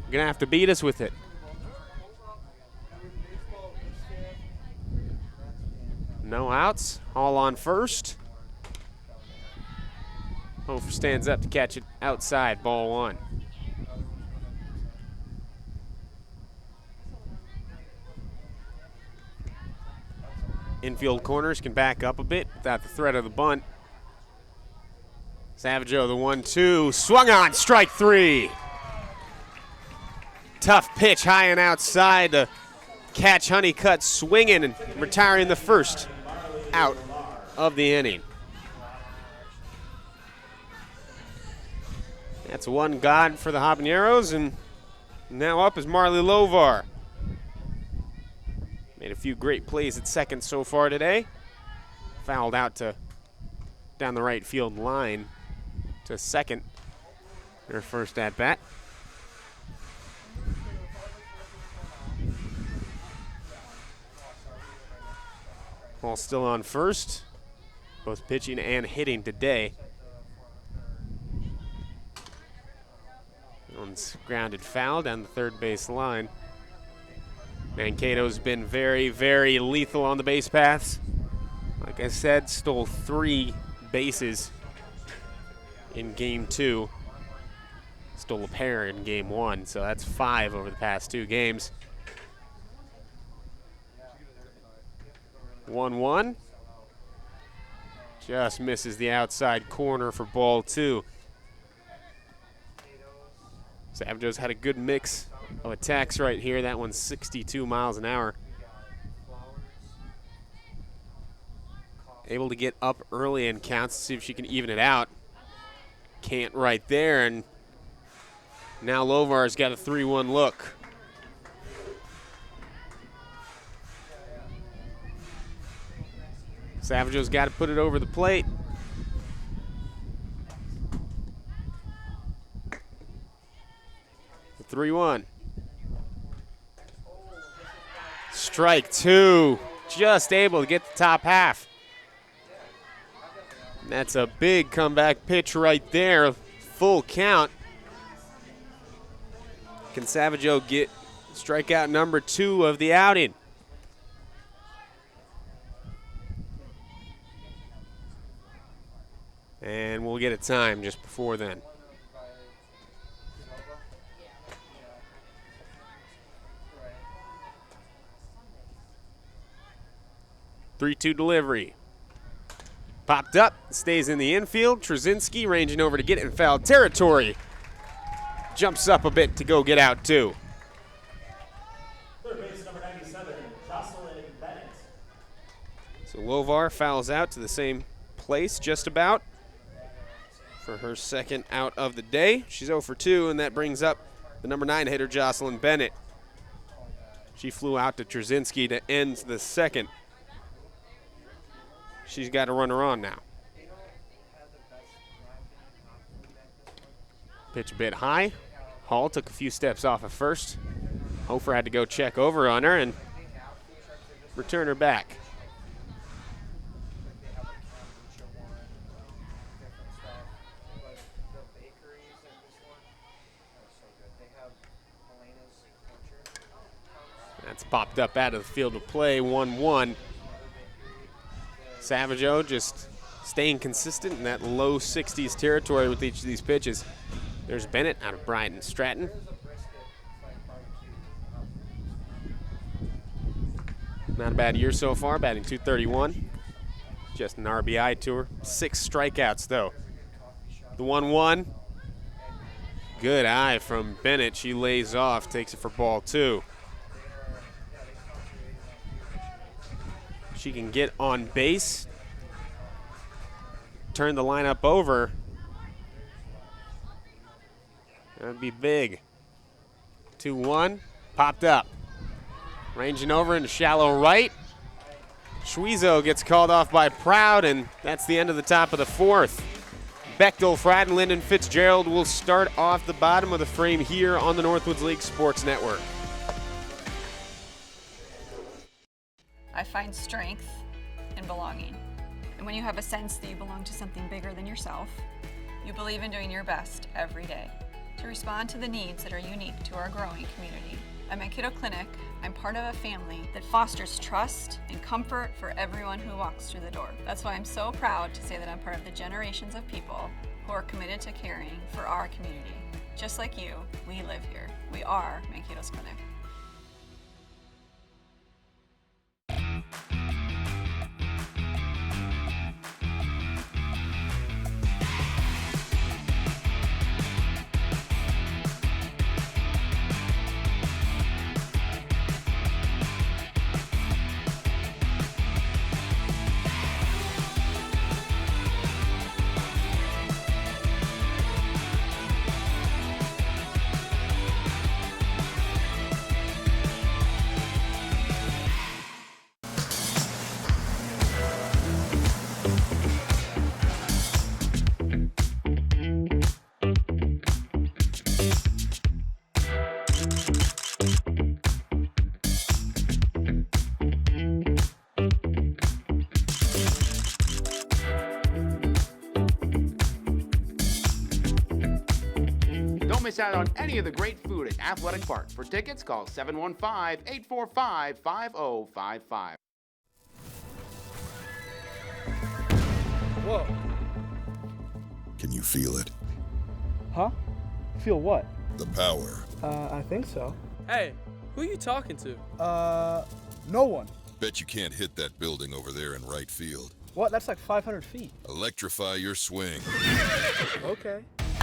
you're gonna have to beat us with it. No outs, Hall on first. Hofer stands up to catch it outside, ball 1. Infield corners can back up a bit without the threat of the bunt. Savageau, the 1-2, swung on, strike 3. Tough pitch high and outside to catch Honeycutt swinging and retiring the first out of the inning. That's 1 gone for the Habaneros, and now up is Marley Lovar. few great plays at second so far today. Fouled out to down the right field line to second. Their first at bat. Ball still on first. Both pitching and hitting today. One's grounded foul down the third base line. Mankato's been very, very lethal on the base paths. Like I said, stole 3 bases in game 2. Stole a pair in game 1, so that's 5 over the past 2 games. 1-1. Just misses the outside corner for ball 2. Savage's had a good mix of attacks right here. That one's 62 miles an hour. Able to get up early and counts to see if she can even it out. Can't right there, and now Lovar's got a 3-1 look. Savage's got to put it over the plate. The 3-1. Strike 2. Just able to get the top half. That's a big comeback pitch right there. Full count. Can Savageau get strikeout number 2 of the outing? And we'll get a time just before then. Three-two delivery. Popped up, stays in the infield. Trzynski ranging over to get it in foul territory. Jumps up a bit to go get out 2. Third base, number 97, Jocelyn Bennett. So Lovar fouls out to the same place just about for her second out of the day. She's 0 for 2, and that brings up the number 9 hitter, Jocelyn Bennett. She flew out to Trzynski to end the second. She's got a runner on now. Pitch a bit high. Hall took a few steps off at first. Hofer had to go check over on her and return her back. That's popped up out of the field of play, 1-1. Savageau just staying consistent in that low 60s territory with each of these pitches. There's Bennett out of Bryant and Stratton. Not a bad year so far, batting .231. Just an RBI to her. 6 strikeouts, though. The 1-1. Good eye from Bennett. She lays off, takes it for ball 2. She can get on base, turn the lineup over. That'd be big. 2-1, popped up. Ranging over into shallow right. Schwiezo gets called off by Proud, and that's the end of the top of the 4th. Bechtel, Frattenlind, and Fitzgerald will start off the bottom of the frame here on the Northwoods League Sports Network. I find strength in belonging. And when you have a sense that you belong to something bigger than yourself, you believe in doing your best every day to respond to the needs that are unique to our growing community. At Mankato Clinic, I'm part of a family that fosters trust and comfort for everyone who walks through the door. That's why I'm so proud to say that I'm part of the generations of people who are committed to caring for our community. Just like you, we live here. We are Mankato's Clinic. Don't miss out on any of the great food at Athletic Park. For tickets, call 715-845-5055. Whoa. Can you feel it? Huh? Feel what? The power. I think so. Hey, who are you talking to? No one. Bet you can't hit that building over there in right field. What? That's like 500 feet. Electrify your swing. Okay.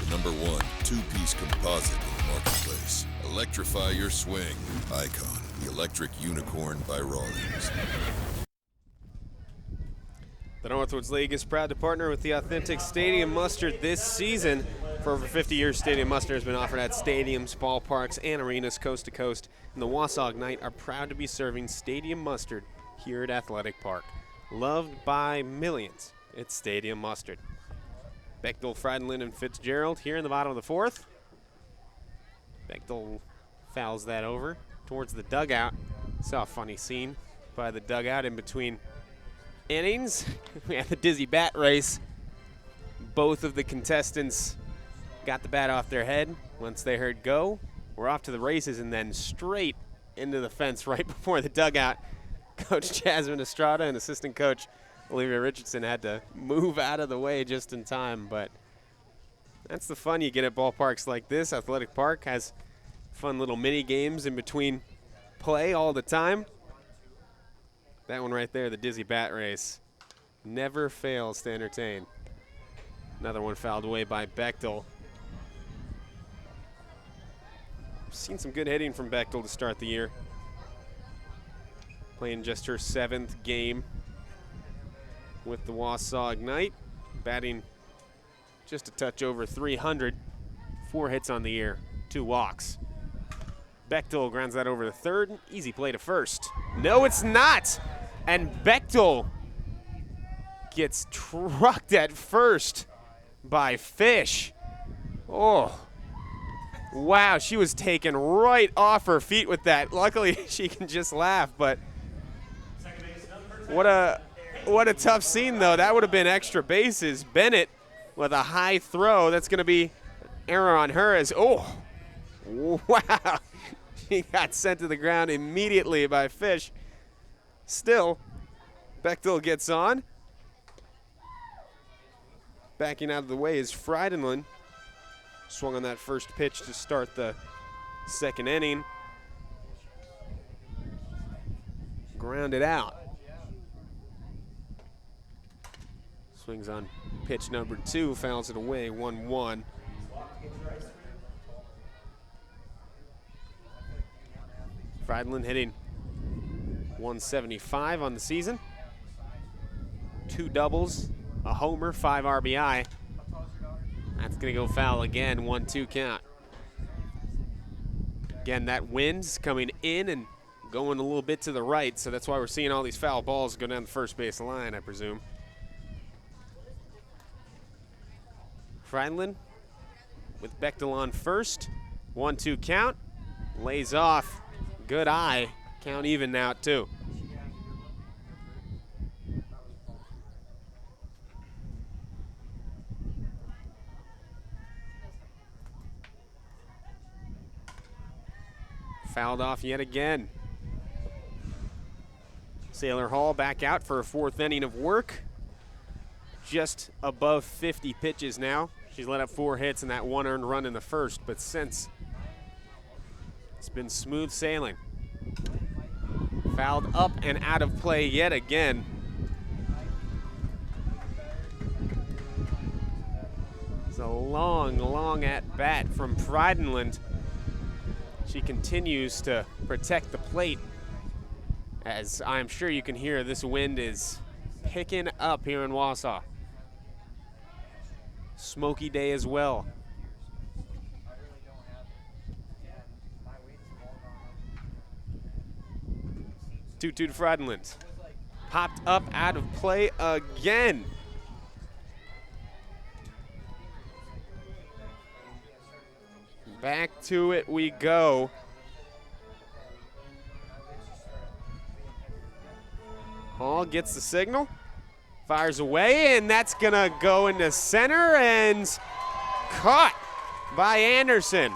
The #1 two-piece composite in the marketplace. Electrify your swing. Icon, the electric unicorn by Rawlings. The Northwoods League is proud to partner with the authentic Stadium Mustard this season. For over 50 years, Stadium Mustard has been offered at stadiums, ballparks, and arenas coast to coast. And the Wausau Ignite are proud to be serving Stadium Mustard here at Athletic Park. Loved by millions, it's Stadium Mustard. Bechtel, Frydenlund, and Fitzgerald here in the bottom of the fourth. Bechtel fouls that over towards the dugout. Saw a funny scene by the dugout in between innings. We had the dizzy bat race. Both of the contestants got the bat off their head. Once they heard go, we're off to the races, and then straight into the fence right before the dugout. Coach Jasmine Estrada and assistant coach Olivia Richardson had to move out of the way just in time, but that's the fun you get at ballparks like this. Athletic Park has fun little mini games in between play all the time. That one right there, the dizzy bat race, never fails to entertain. Another one fouled away by Bechtel. Seen some good hitting from Bechtel to start the year. Playing just her 7th game with the Wausau Ignite. Batting just a touch over 300. 4 hits on the year, 2 walks. Bechtel grounds that over to third. Easy play to first. No, it's not. And Bechtel gets trucked at first by Fish. Oh, wow, she was taken right off her feet with that. Luckily, she can just laugh, but what a tough scene, though. That would have been extra bases. Bennett with a high throw. That's going to be error on her as, oh, wow. She got sent to the ground immediately by Fish. Still, Bechtel gets on. Backing out of the way is Frydenlund. Swung on that first pitch to start the second inning. Grounded out. Swings on pitch number 2, fouls it away, 1-1. Frydenlund hitting 175 on the season. 2 doubles, a homer, 5 RBI. That's going to go foul again, 1-2 count. Again, that wind's coming in and going a little bit to the right, so that's why we're seeing all these foul balls go down the first base line, I presume. Frydenlund with Bechtel on first. 1-2 count. Lays off. Good eye. Count even now at 2. Fouled off yet again. Sailor Hall back out for a 4th inning of work. Just above 50 pitches now. She's let up 4 hits and that 1 earned run in the first, but since it's been smooth sailing. Fouled up and out of play yet again. It's a long, long at bat from Frydenlund. She continues to protect the plate. As I'm sure you can hear, this wind is picking up here in Wausau. Smoky day as well. 2-2 to Frydenlund. Popped up out of play again. Back to it we go. Hall gets the signal, fires away, and that's gonna go into center and caught by Anderson.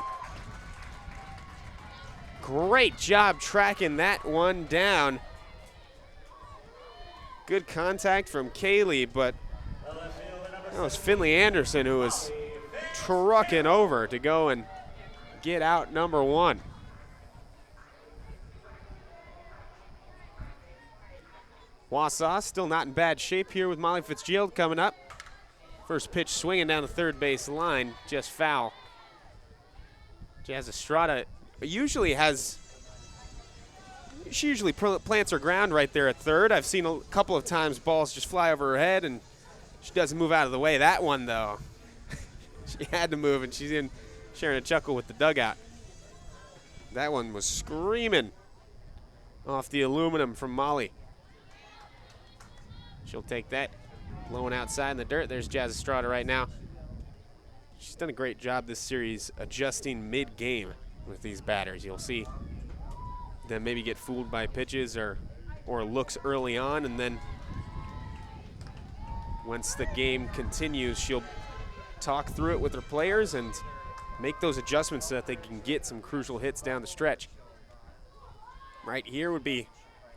Great job tracking that one down. Good contact from Kaylee, but that was Finley Anderson who was trucking over to go and get out number one. Wausau still not in bad shape here with Molly Fitzgerald coming up. First pitch swinging down the third base line, just foul. Jazz Estrada usually plants her ground right there at third. I've seen a couple of times balls just fly over her head and she doesn't move out of the way. That one though, she had to move and she's in sharing a chuckle with the dugout. That one was screaming off the aluminum from Molly. She'll take that, blowing outside in the dirt. There's Jazz Estrada right now. She's done a great job this series adjusting mid-game with these batters. You'll see them maybe get fooled by pitches or looks early on, and then once the game continues, she'll talk through it with her players and make those adjustments so that they can get some crucial hits down the stretch. Right here would be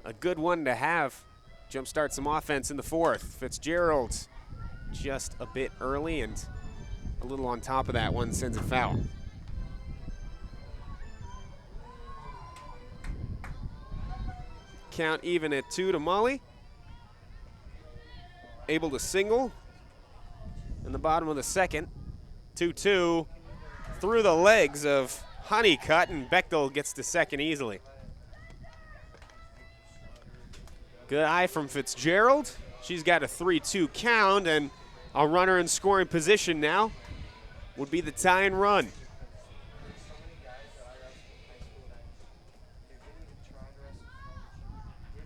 a good one to have. Jumpstart some offense in the fourth. Fitzgerald just a bit early and a little on top of that one, sends it foul. Count even at 2 to Molly. Able to single in the bottom of the second. 2-2 through the legs of Honeycutt, and Bechtel gets to second easily. Good eye from Fitzgerald. She's got a 3-2 count, and a runner in scoring position now would be the tying run.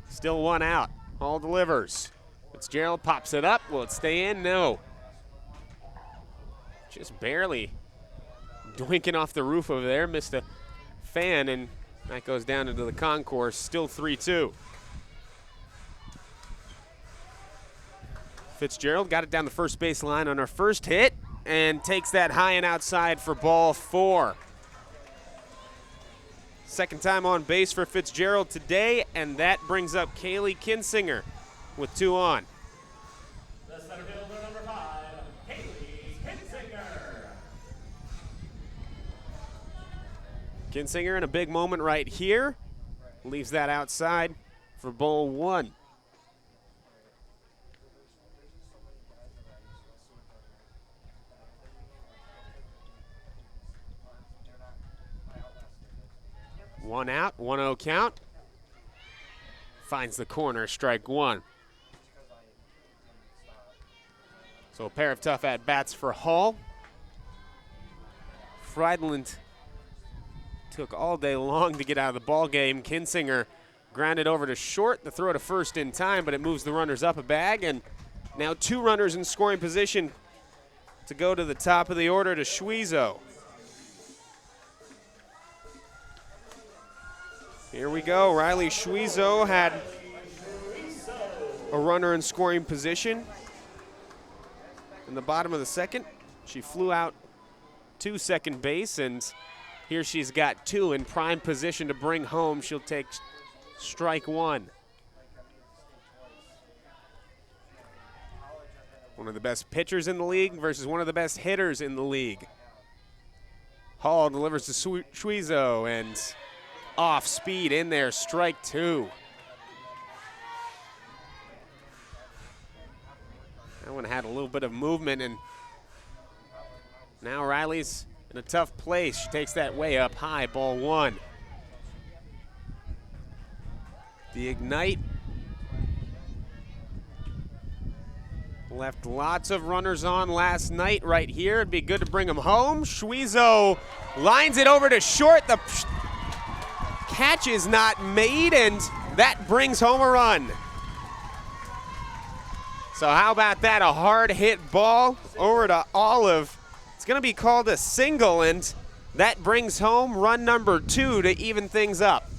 Still one out. Hall delivers. Fitzgerald pops it up. Will it stay in? No. Just barely doinking off the roof over there. Missed a fan, and that goes down into the concourse. Still 3-2. Fitzgerald got it down the first base line on her first hit and takes that high and outside for ball 4. Second time on base for Fitzgerald today, and that brings up Kaylee Kinsinger with 2 on. The center fielder, number 5, Kaylee Kinsinger. Kinsinger in a big moment right here. Leaves that outside for ball 1. One out, 1-0 count. Finds the corner, strike 1. So a pair of tough at-bats for Hall. Friedland took all day long to get out of the ball game. Kinsinger grounded over to short, the throw to first in time, but it moves the runners up a bag, and now 2 runners in scoring position to go to the top of the order to Schwiezo. Here we go. Riley Schwiezo had a runner in scoring position in the bottom of the second. She flew out to second base, and here she's got 2 in prime position to bring home. She'll take strike 1. One of the best pitchers in the league versus one of the best hitters in the league. Hall delivers to Schwiezo, and off speed in there, strike 2. That one had a little bit of movement, and now Riley's in a tough place. She takes that way up high, ball 1. The Ignite left lots of runners on last night right here. It'd be good to bring them home. Schwiezo lines it over to short. The catch is not made, and that brings home a run. So how about that? A hard hit ball over to Olive. It's going to be called a single, and that brings home run number 2 to even things up.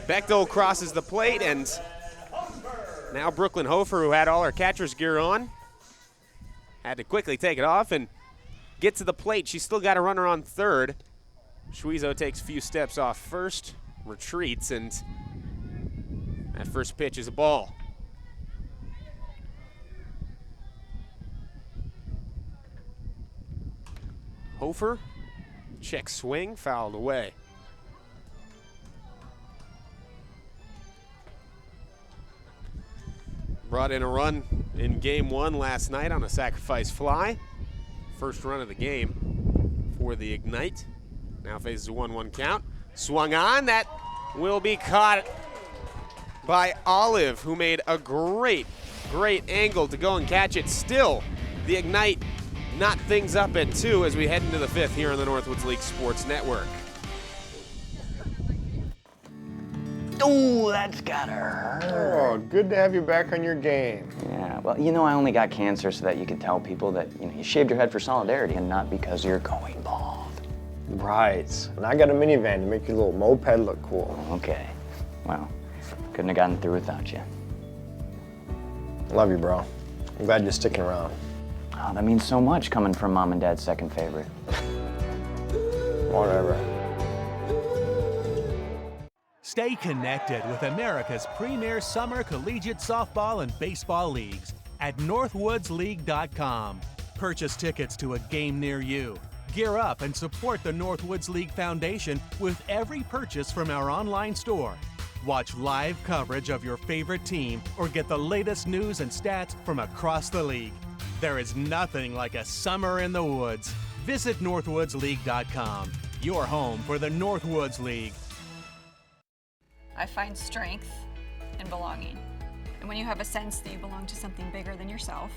Bechtel crosses the plate, and now Brooklyn Hofer, who had all her catcher's gear on, had to quickly take it off and get to the plate. She's still got a runner on third. Schwezo takes a few steps off first, retreats, and that first pitch is a ball. Hofer, check swing, fouled away. Brought in a run in game one last night on a sacrifice fly. First run of the game for the Ignite. Now faces a 1-1 count. Swung on, that will be caught by Olive, who made a great angle to go and catch it. Still, the Ignite knot things up at 2 as we head into the 5th here on the Northwoods League Sports Network. Oh, that's gotta hurt. Oh, good to have you back on your game. Yeah, well, you know, I only got cancer so that you could tell people that, you know, you shaved your head for solidarity and not because you're going bald. Right. And I got a minivan to make your little moped look cool. Okay. Well, couldn't have gotten through without you. Love you, bro. I'm glad you're sticking around. Oh, that means so much coming from Mom and Dad's second favorite. Whatever. Stay connected with America's premier summer collegiate softball and baseball leagues at northwoodsleague.com. Purchase tickets to a game near you. Gear up and support the Northwoods League Foundation with every purchase from our online store. Watch live coverage of your favorite team or get the latest news and stats from across the league. There is nothing like a summer in the woods. Visit northwoodsleague.com, your home for the Northwoods League. I find strength in belonging. And when you have a sense that you belong to something bigger than yourself,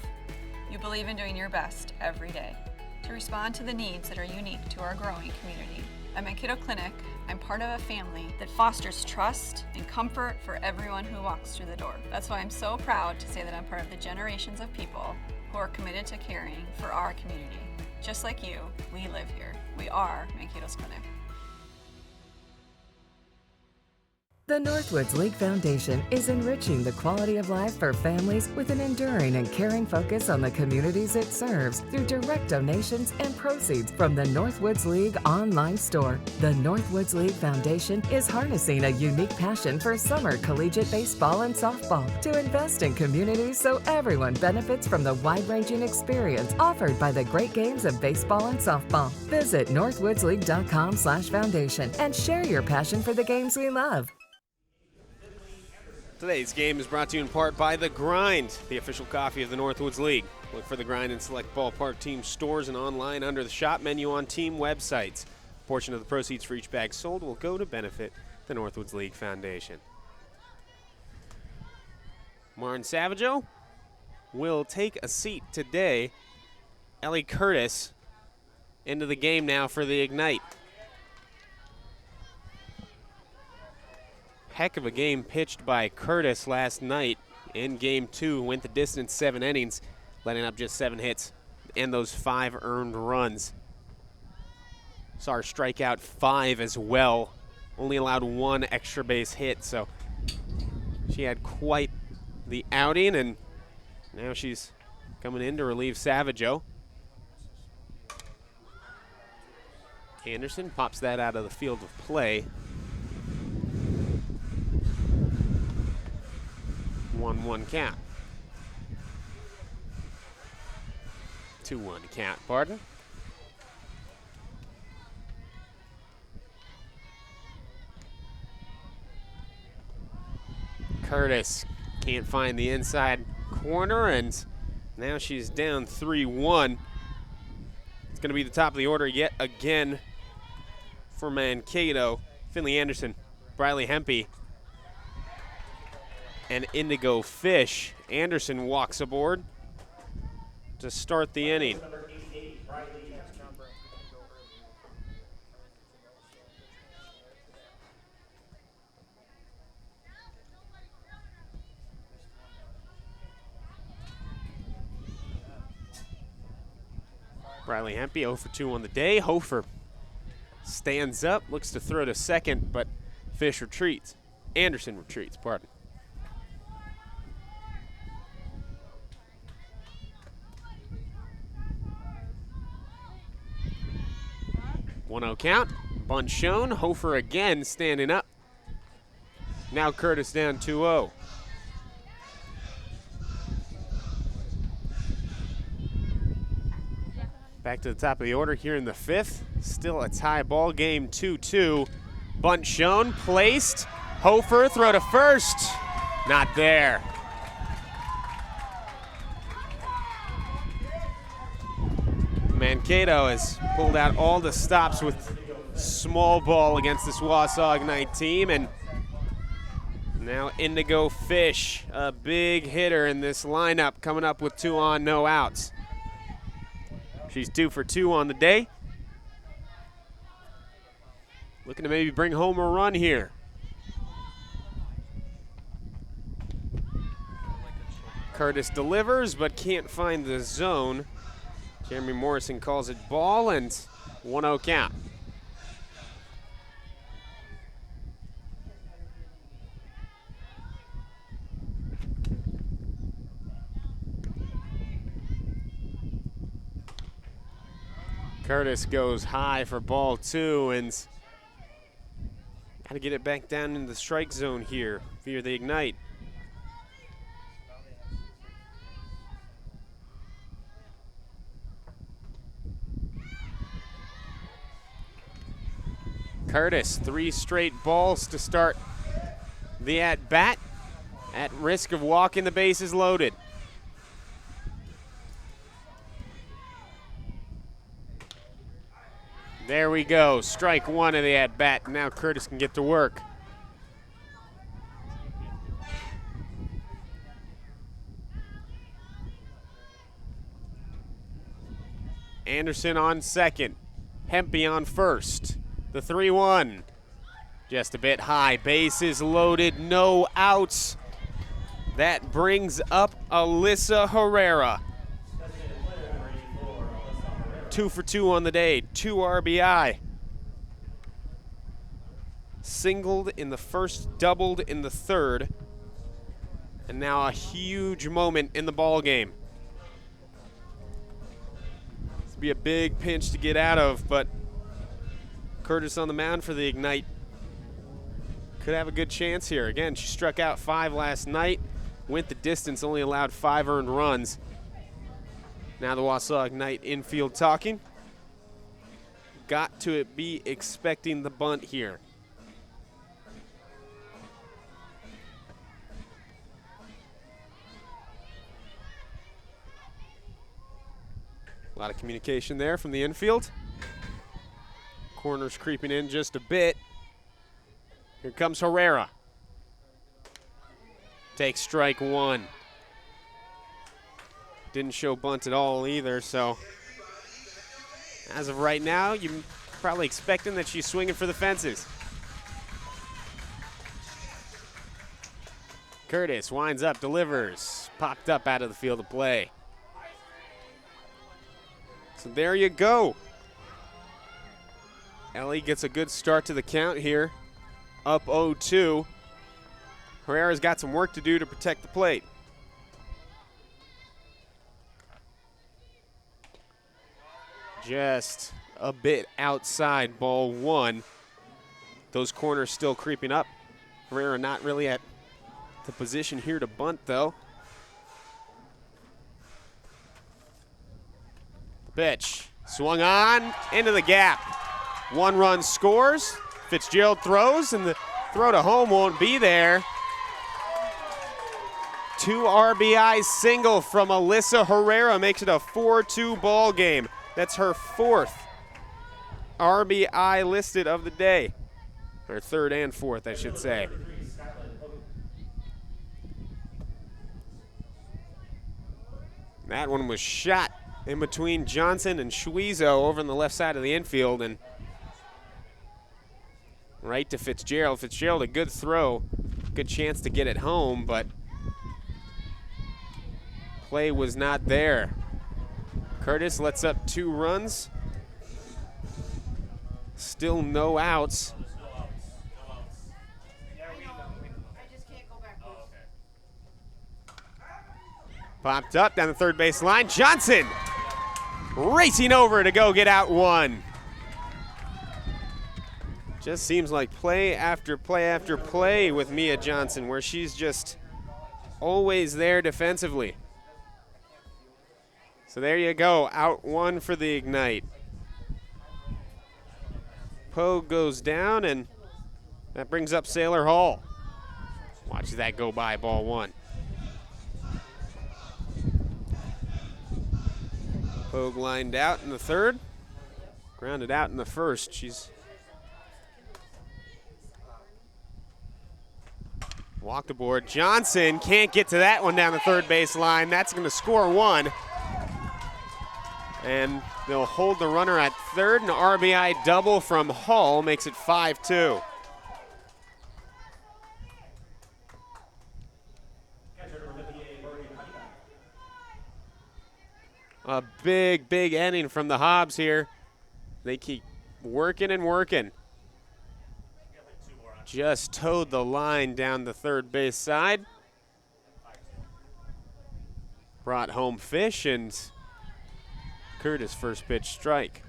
you believe in doing your best every day to respond to the needs that are unique to our growing community. At Mankato Clinic, I'm part of a family that fosters trust and comfort for everyone who walks through the door. That's why I'm so proud to say that I'm part of the generations of people who are committed to caring for our community. Just like you, we live here. We are Mankato's Clinic. The Northwoods League Foundation is enriching the quality of life for families with an enduring and caring focus on the communities it serves through direct donations and proceeds from the Northwoods League online store. The Northwoods League Foundation is harnessing a unique passion for summer collegiate baseball and softball to invest in communities so everyone benefits from the wide-ranging experience offered by the great games of baseball and softball. Visit northwoodsleague.com/foundation and share your passion for the games we love. Today's game is brought to you in part by The Grind, the official coffee of the Northwoods League. Look for The Grind in select ballpark team stores and online under the shop menu on team websites. A portion of the proceeds for each bag sold will go to benefit the Northwoods League Foundation. Martin Savageau will take a seat today. Ellie Curtis into the game now for the Ignite. Heck of a game pitched by Curtis last night in game 2. Went the distance, 7 innings, letting up just 7 hits and those 5 earned runs. Saw her strike out 5 as well. Only allowed 1 extra base hit, so she had quite the outing, and now she's coming in to relieve Savageau. Anderson pops that out of the field of play. 1-1 count. 2-1 count, pardon. Curtis can't find the inside corner, and now she's down 3-1. It's going to be the top of the order yet again for Mankato. Finley Anderson, Briley Hempy, and Indigo Fish. Anderson walks aboard to start the inning. Briley Hempy 0 for 2 on the day. Hofer stands up, looks to throw to second, but Fish retreats. Anderson retreats, pardon. 1-0 count. Bunt shown. Hofer again standing up. Now Curtis down 2-0. Back to the top of the order here in the 5th. Still a tie ball game, 2-2. Bunt shown, placed. Hofer, throw to first. Not there. Mankato has pulled out all the stops with small ball against this Wausau Ignite team, and now Indigo Fish, a big hitter in this lineup, coming up with 2 on, no outs. She's 2 for 2 on the day. Looking to maybe bring home a run here. Curtis delivers, but can't find the zone. Jeremy Morrison calls it ball, and 1-0 count. Curtis goes high for ball 2, and got to get it back down in the strike zone here via the Ignite. Curtis, 3 straight balls to start the at-bat, at risk of walking the bases loaded. There we go, strike 1 of the at-bat. Now Curtis can get to work. Anderson on second, Hempy on first. The 3-1, just a bit high, bases loaded, no outs. That brings up Alyssa Herrera. 2 for 2 on the day, 2 RBI. Singled in the first, doubled in the third, and now a huge moment in the ball game. This will be a big pinch to get out of, but Curtis on the mound for the Ignite could have a good chance here. Again, she struck out 5 last night, went the distance, only allowed 5 earned runs. Now the Wausau Ignite infield talking. Got to be expecting the bunt here. A lot of communication there from the infield. Corner's creeping in just a bit. Here comes Herrera. Takes strike 1. Didn't show bunt at all either, so as of right now, you're probably expecting that she's swinging for the fences. Curtis winds up, delivers, popped up out of the field of play. So there you go. Ellie gets a good start to the count here, up 0-2. Herrera's got some work to do to protect the plate. Just a bit outside ball 1. Those corners still creeping up. Herrera not really at the position here to bunt though. Pitch, swung on, into the gap. 1 run scores, Fitzgerald throws, and the throw to home won't be there. 2 RBI single from Alyssa Herrera makes it a 4-2 ball game. That's her 4th RBI listed of the day. Or 3rd and 4th, I should say. That one was shot in between Johnson and Schwezo over on the left side of the infield, and right to Fitzgerald. Fitzgerald, a good throw, good chance to get it home, but play was not there. Curtis lets up 2 runs. Still no outs. Popped up down the third base line. Johnson racing over to go get out 1. Just seems like play after play after play with Mia Johnson, where she's just always there defensively. So there you go, out one for the Ignite. Poe goes down, and that brings up Sailor Hall. Watch that go by, ball one. Pogue lined out in the third, grounded out in the first. She's walked aboard. Johnson can't get to that one down the third base line. That's going to score one. And they'll hold the runner at third. An RBI double from Hall makes it 5-2. A big, big inning from the Hobbs here. They keep working and working. Just towed the line down the third base side. Brought home Fish, and Curtis first pitch strike.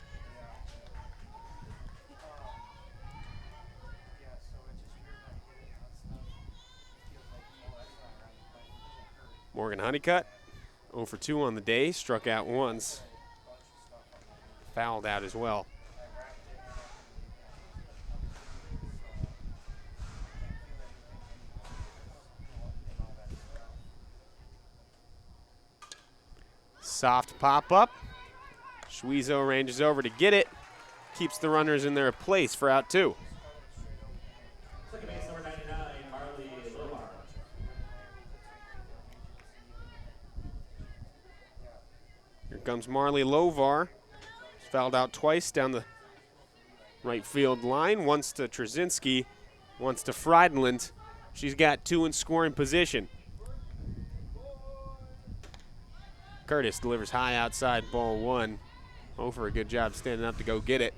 Morgan Honeycutt, 0 for 2 on the day, struck out once, fouled out as well. Soft pop up. Schwezo ranges over to get it. Keeps the runners in their place for out two. Second base, number 99, Marley Lovar. Here comes Marley Lovar. She's fouled out twice down the right field line. Once to Trzynski, once to Friedland. She's got two in scoring position. Curtis delivers high outside, ball one. Over a good job standing up to go get it.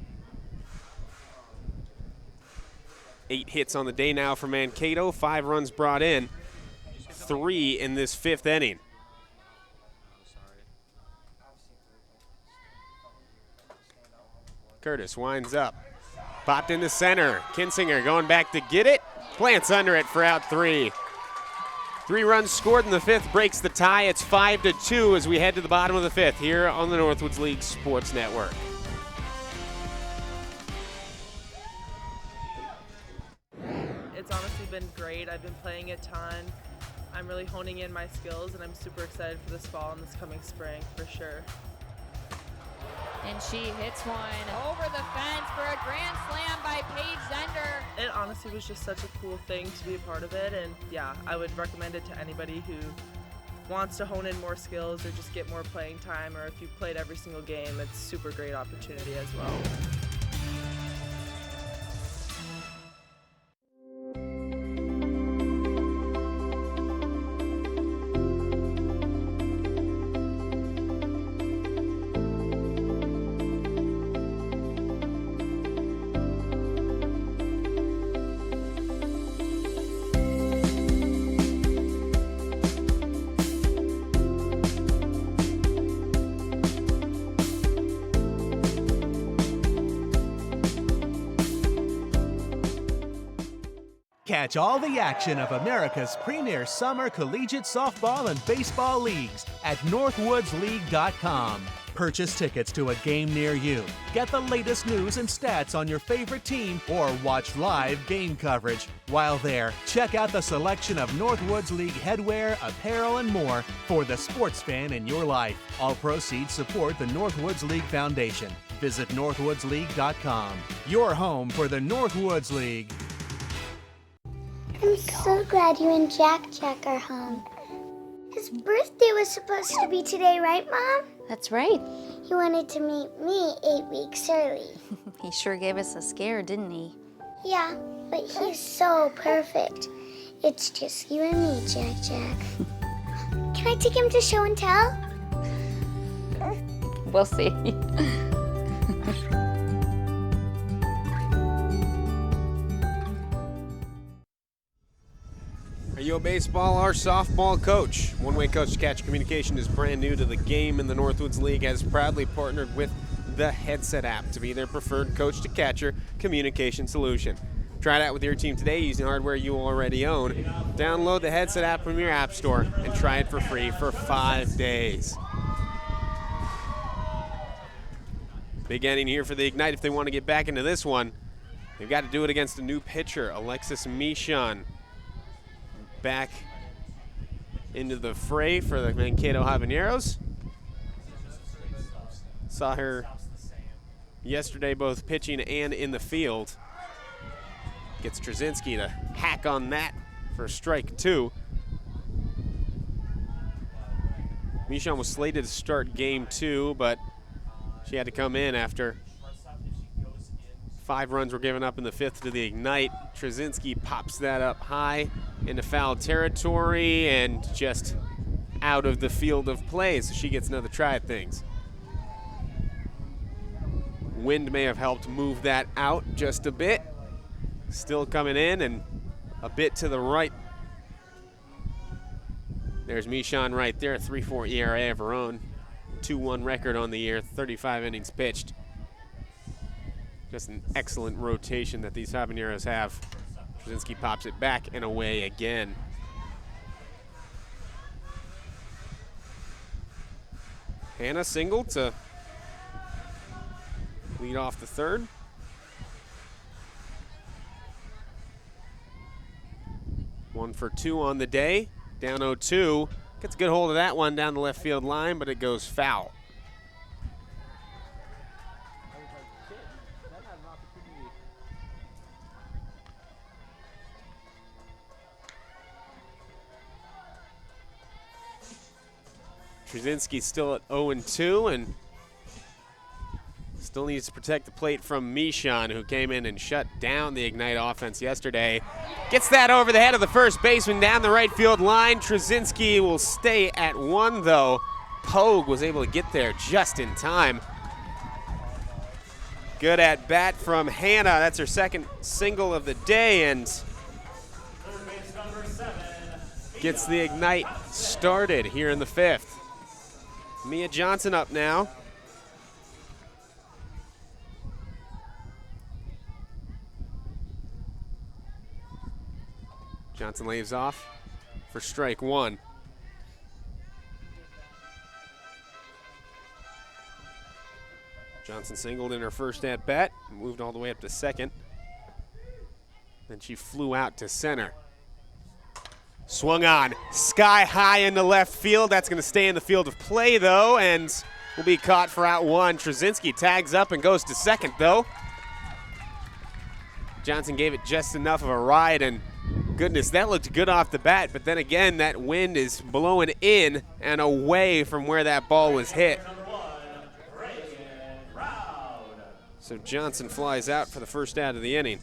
8 hits on the day now for Mankato, 5 runs brought in, 3 in this 5th inning. Curtis winds up, popped into center. Kinsinger going back to get it, plants under it for out 3. 3 runs scored in the 5th breaks the tie. It's 5-2 as we head to the bottom of the 5th here on the Northwoods League Sports Network. It's honestly been great. I've been playing a ton. I'm really honing in my skills, and I'm super excited for this fall and this coming spring for sure. And she hits one over the fence for a grand slam by Paige Zender. It honestly was just such a cool thing to be a part of it, and yeah, I would recommend it to anybody who wants to hone in more skills or just get more playing time, or if you played every single game, it's a super great opportunity as well. Catch all the action of America's premier summer collegiate softball and baseball leagues at northwoodsleague.com. Purchase tickets to a game near you. Get the latest news and stats on your favorite team or watch live game coverage. While there, check out the selection of Northwoods League headwear, apparel, and more for the sports fan in your life. All proceeds support the Northwoods League Foundation. Visit northwoodsleague.com. Your home for the Northwoods League. I'm so glad you and Jack are home. His birthday was supposed to be today, right, Mom? That's right. He wanted to meet me 8 weeks early. He sure gave us a scare, didn't he? Yeah, but he's so perfect. It's just you and me, Jack. Can I take him to show and tell? We'll see. Are you a baseball or softball coach? One Way Coach to Catch Communication is brand new to the game, and the Northwoods League has proudly partnered with the Headset app to be their preferred coach-to-catcher communication solution. Try it out with your team today using hardware you already own. Download the Headset app from your app store and try it for free for 5 days. Big inning here for the Ignite if they want to get back into this one. They've got to do it against a new pitcher, Alexis Michon. Back into the fray for the Mankato Habaneros. Saw her yesterday both pitching and in the field. Gets Trzynski to hack on that for strike 2. Michon was slated to start game 2, but she had to come in after 5 runs were given up in the 5th to the Ignite. Trzynski pops that up high into foul territory and just out of the field of play, so she gets another try at things. Wind may have helped move that out just a bit. Still coming in and a bit to the right. There's Michon right there, 3.4 ERA of her own. 2-1 record on the year, 35 innings pitched. Just an excellent rotation that these Habaneros have. Trzynski pops it back and away again. Hannah single to lead off the 3rd. One for 2 on the day, down 0-2. Gets a good hold of that one down the left field line, but it goes foul. Trzynski still at 0-2 and still needs to protect the plate from Michon, who came in and shut down the Ignite offense yesterday. Gets that over the head of the first baseman down the right field line. Trzynski will stay at 1, though. Pogue was able to get there just in time. Good at bat from Hannah. That's her 2nd single of the day and gets the Ignite started here in the 5th. Mia Johnson up now. Johnson leaves off for strike 1. Johnson singled in her first at bat, moved all the way up to 2nd. Then she flew out to center. Swung on, sky high into left field. That's going to stay in the field of play, though, and will be caught for out 1. Trzynski tags up and goes to 2nd, though. Johnson gave it just enough of a ride, and goodness, that looked good off the bat, but then again, that wind is blowing in and away from where that ball was hit. So Johnson flies out for the first out of the inning.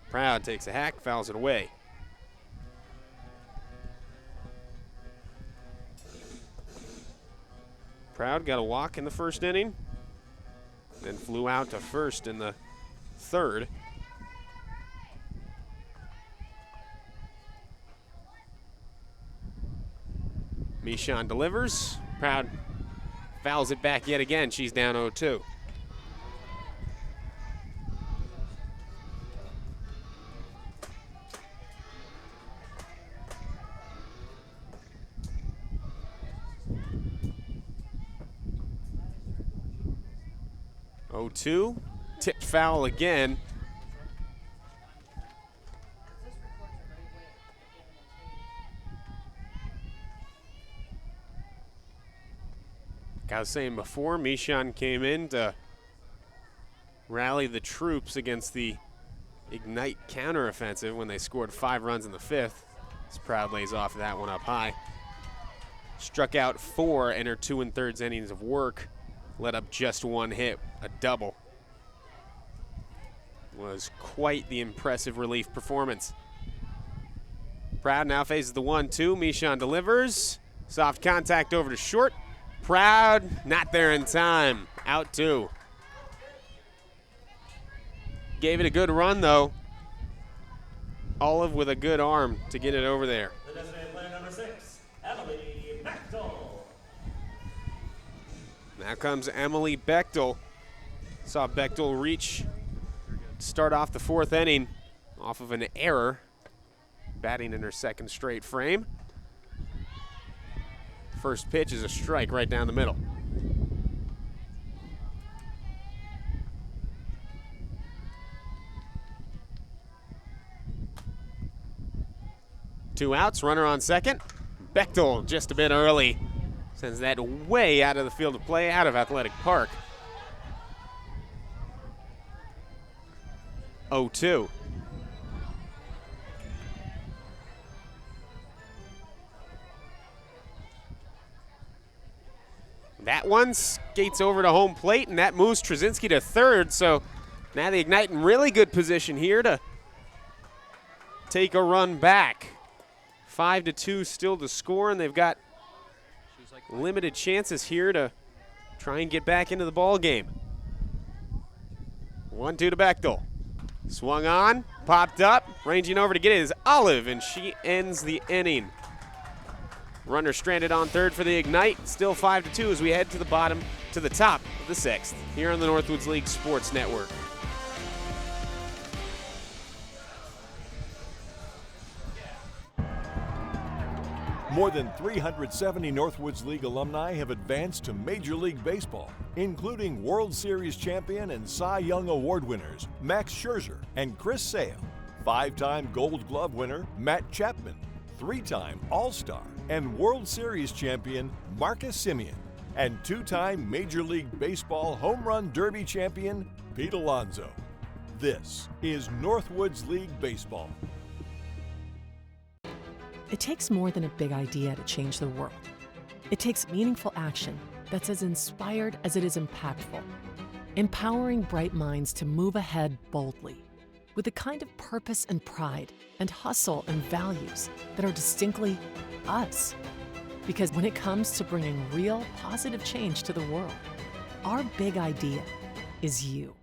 Proud takes a hack, fouls it away. Proud got a walk in the first inning, then flew out to first in the 3rd. Michon delivers. Proud fouls it back yet again. She's down 0-2. Tipped foul again. Like I was saying before, Michon came in to rally the troops against the Ignite counteroffensive when they scored 5 runs in the 5th. This Proud lays off that one up high. Struck out 4 in her 2 3/3 innings of work. Let up just 1 hit, a double. Was quite the impressive relief performance. Proud now faces the 1-2. Michon delivers. Soft contact over to short. Proud not there in time. Out 2. Gave it a good run though. Olive with a good arm to get it over there. The designated player number 6, Emily Bechtel. Now comes Emily Bechtel. Saw Bechtel reach, start off the 4th inning off of an error, batting in her 2nd straight frame. First pitch is a strike right down the middle. Two outs, runner on second. Bechtel just a bit early. Sends that way out of the field of play, out of Athletic Park. 0-2. That one skates over to home plate, and that moves Trzynski to third. So now the Ignite in really good position here to take a run back. 5-2 still to score, and they've got limited chances here to try and get back into the ball game. 1-2 to Bechtel. Swung on, popped up, ranging over to get it is Olive, and she ends the inning. Runner stranded on third for the Ignite. Still 5-2 as we head to the top of the 6th here on the Northwoods League Sports Network. More than 370 Northwoods League alumni have advanced to Major League Baseball, including World Series champion and Cy Young Award winners Max Scherzer and Chris Sale, 5-time Gold Glove winner Matt Chapman, 3-time All-Star and World Series champion Marcus Semien, and 2-time Major League Baseball Home Run Derby champion Pete Alonso. This is Northwoods League Baseball. It takes more than a big idea to change the world. It takes meaningful action that's as inspired as it is impactful, empowering bright minds to move ahead boldly with the kind of purpose and pride and hustle and values that are distinctly us. Because when it comes to bringing real positive change to the world, our big idea is you.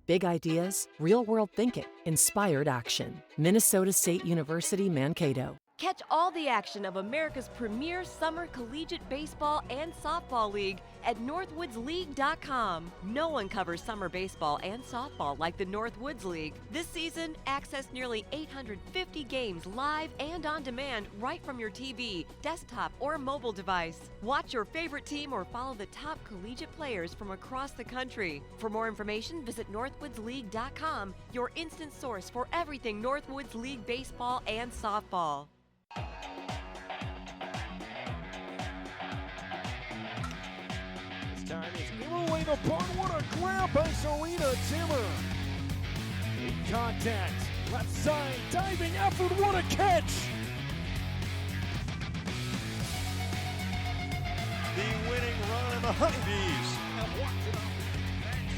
Big ideas, real world thinking, inspired action. Minnesota State University, Mankato. Catch all the action of America's premier summer collegiate baseball and softball league at northwoodsleague.com. No one covers summer baseball and softball like the Northwoods League. This season, access nearly 850 games live and on demand right from your TV, desktop, or mobile device. Watch your favorite team or follow the top collegiate players from across the country. For more information, visit northwoodsleague.com, your instant source for everything Northwoods League baseball and softball. This time is given away the punt. What a grab by Serena Timmer. In contact. Left side. Diving effort. What a catch. The winning run of the Honeybees. Have walked it off the fence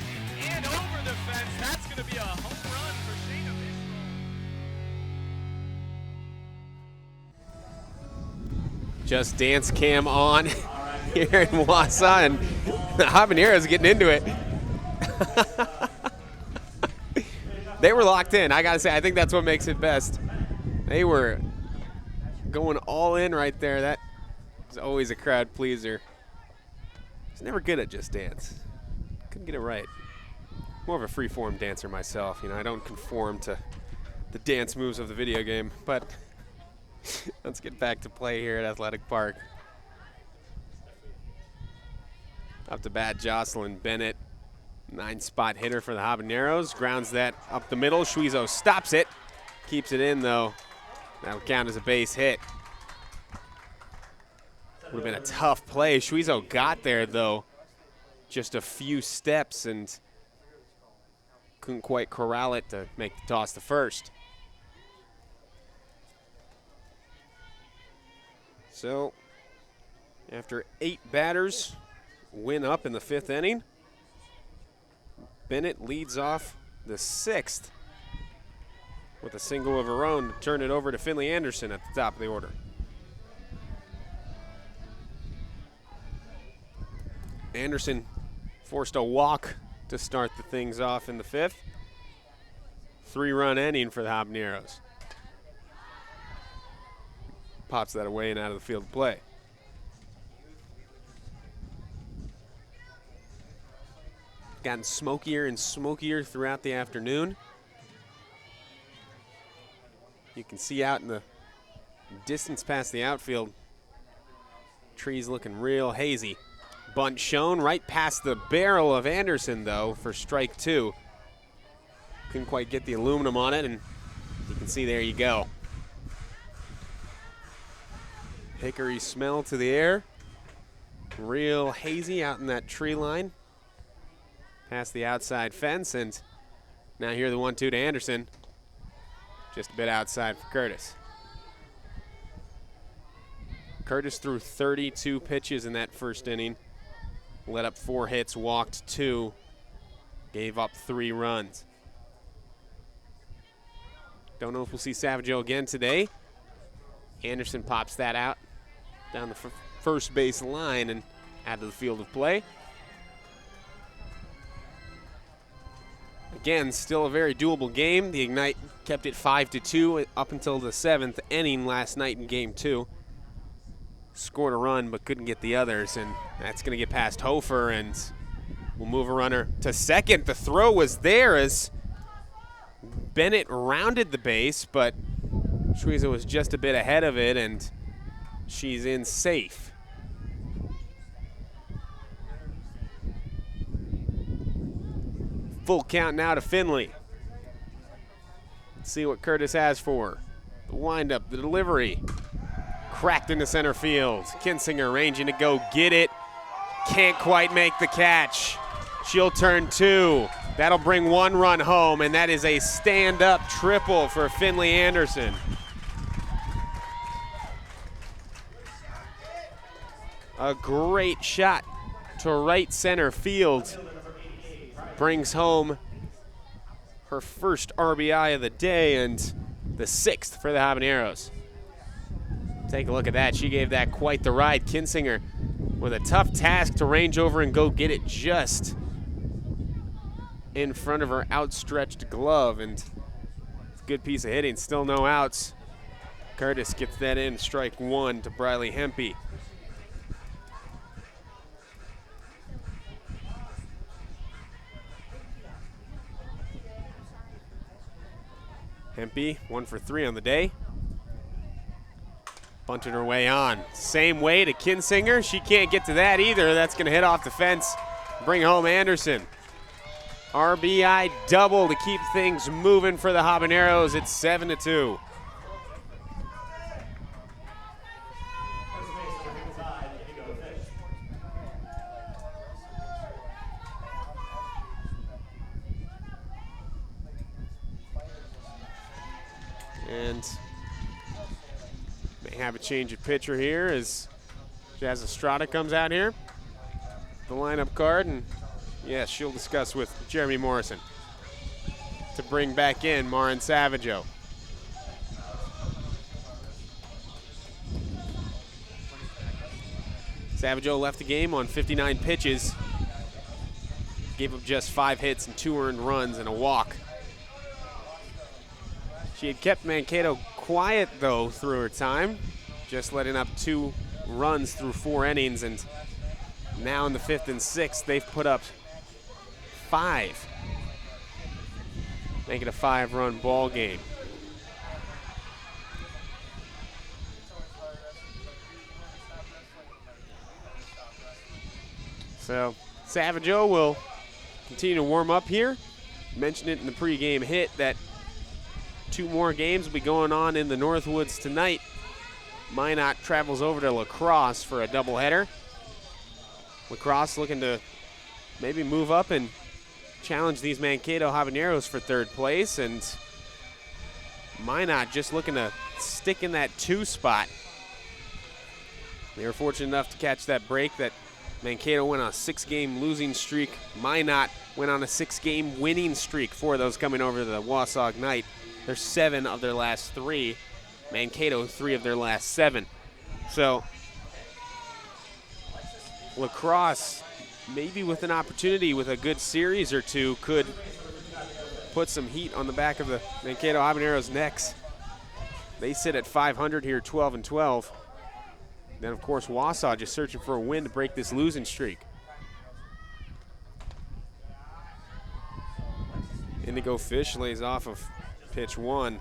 and over the fence. That's going to be a home run for Shayna Biscoe. Just dance cam on here in Wausau, and the Habaneros getting into it. They were locked in. I gotta say, I think that's what makes it best. They were going all in right there. That is always a crowd pleaser. I was never good at Just Dance. Couldn't get it right. More of a free-form dancer myself. You know, I don't conform to the dance moves of the video game, but let's get back to play here at Athletic Park. Up to bat, Jocelyn Bennett, 9-spot hitter for the Habaneros. Grounds that up the middle. Schwezo stops it. Keeps it in, though. That would count as a base hit. Would have been a tough play. Schwezo got there, though, just a few steps and couldn't quite corral it to make the toss to first. So, after 8 batters win up in the 5th inning, Bennett leads off the 6th with a single of her own to turn it over to Finley Anderson at the top of the order. Anderson forced a walk to start the things off in the 5th. 3-run inning for the Habaneros. pops that away and out of the field of play. Gotten smokier and smokier throughout the afternoon. You can see out in the distance past the outfield, trees looking real hazy. Bunt shown right past the barrel of Anderson, though, for strike 2. Couldn't quite get the aluminum on it, and you can see there you go. Hickory smell to the air. Real hazy out in that tree line. Past the outside fence, and now here the 1-2 to Anderson. Just a bit outside for Curtis. Curtis threw 32 pitches in that first inning. Let up 4 hits, walked 2, gave up 3 runs. Don't know if we'll see Savageau again today. Anderson pops that out down the first base line and out of the field of play. Again, still a very doable game. The Ignite kept it 5-2 up until the 7th inning last night in Game 2. Scored a run but couldn't get the others, and that's going to get past Hofer, and we'll move a runner to second. The throw was there as Bennett rounded the base, but Schweizer was just a bit ahead of it, and she's in safe. Full count now to Finley. Let's see what Curtis has for her. The windup, the delivery. Cracked into center field. Kinsinger ranging to go get it. Can't quite make the catch. She'll turn 2. That'll bring 1 run home, and that is a stand-up triple for Finley Anderson. A great shot to right center field. Brings home her first RBI of the day and the 6th for the Habaneros. Take a look at that. She gave that quite the ride. Kinsinger with a tough task to range over and go get it just in front of her outstretched glove, and it's a good piece of hitting. Still no outs. Curtis gets that in, strike 1 to Briley Hempy. Hempy 1 for 3 on the day. Bunting her way on. Same way to Kinsinger. She can't get to that either. That's going to hit off the fence. Bring home Anderson. RBI double to keep things moving for the Habaneros. It's 7-2. And may have a change of pitcher here as Jazz Estrada comes out here. The lineup card, and yes, she'll discuss with Jeremy Morrison to bring back in Marin Savageau. Savageau left the game on 59 pitches. Gave up just 5 hits and 2 earned runs and a walk. She had kept Mankato quiet, though, through her time, just letting up 2 runs through 4 innings, and now in the 5th and 6th, they've put up 5. Make it a 5-run ball game. So Savageau will continue to warm up here. Mentioned it in the pregame hit that 2 more games will be going on in the Northwoods tonight. Minot travels over to La Crosse for a doubleheader. La Crosse looking to maybe move up and challenge these Mankato Habaneros for 3rd place, and Minot just looking to stick in that 2 spot. They were fortunate enough to catch that break that Mankato went on a 6-game losing streak. Minot went on a 6-game winning streak for those coming over to the Wausau Ignite. They're 7 of their last 3. Mankato 3 of their last 7. So La Crosse, maybe with an opportunity with a good series or 2, could put some heat on the back of the Mankato Habaneros' necks. They sit at 500 here, 12-12. Then, of course, Wausau just searching for a win to break this losing streak. Indigo Fish lays off of pitch 1.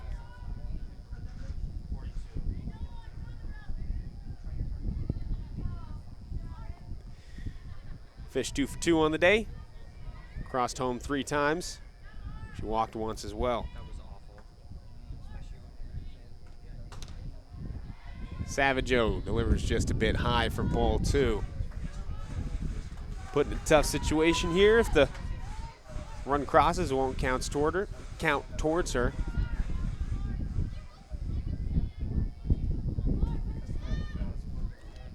Fish 2 for 2 on the day. Crossed home 3 times. She walked once as well. Savageau delivers just a bit high for ball 2. Put in a tough situation here. If the run crosses, it won't count towards her.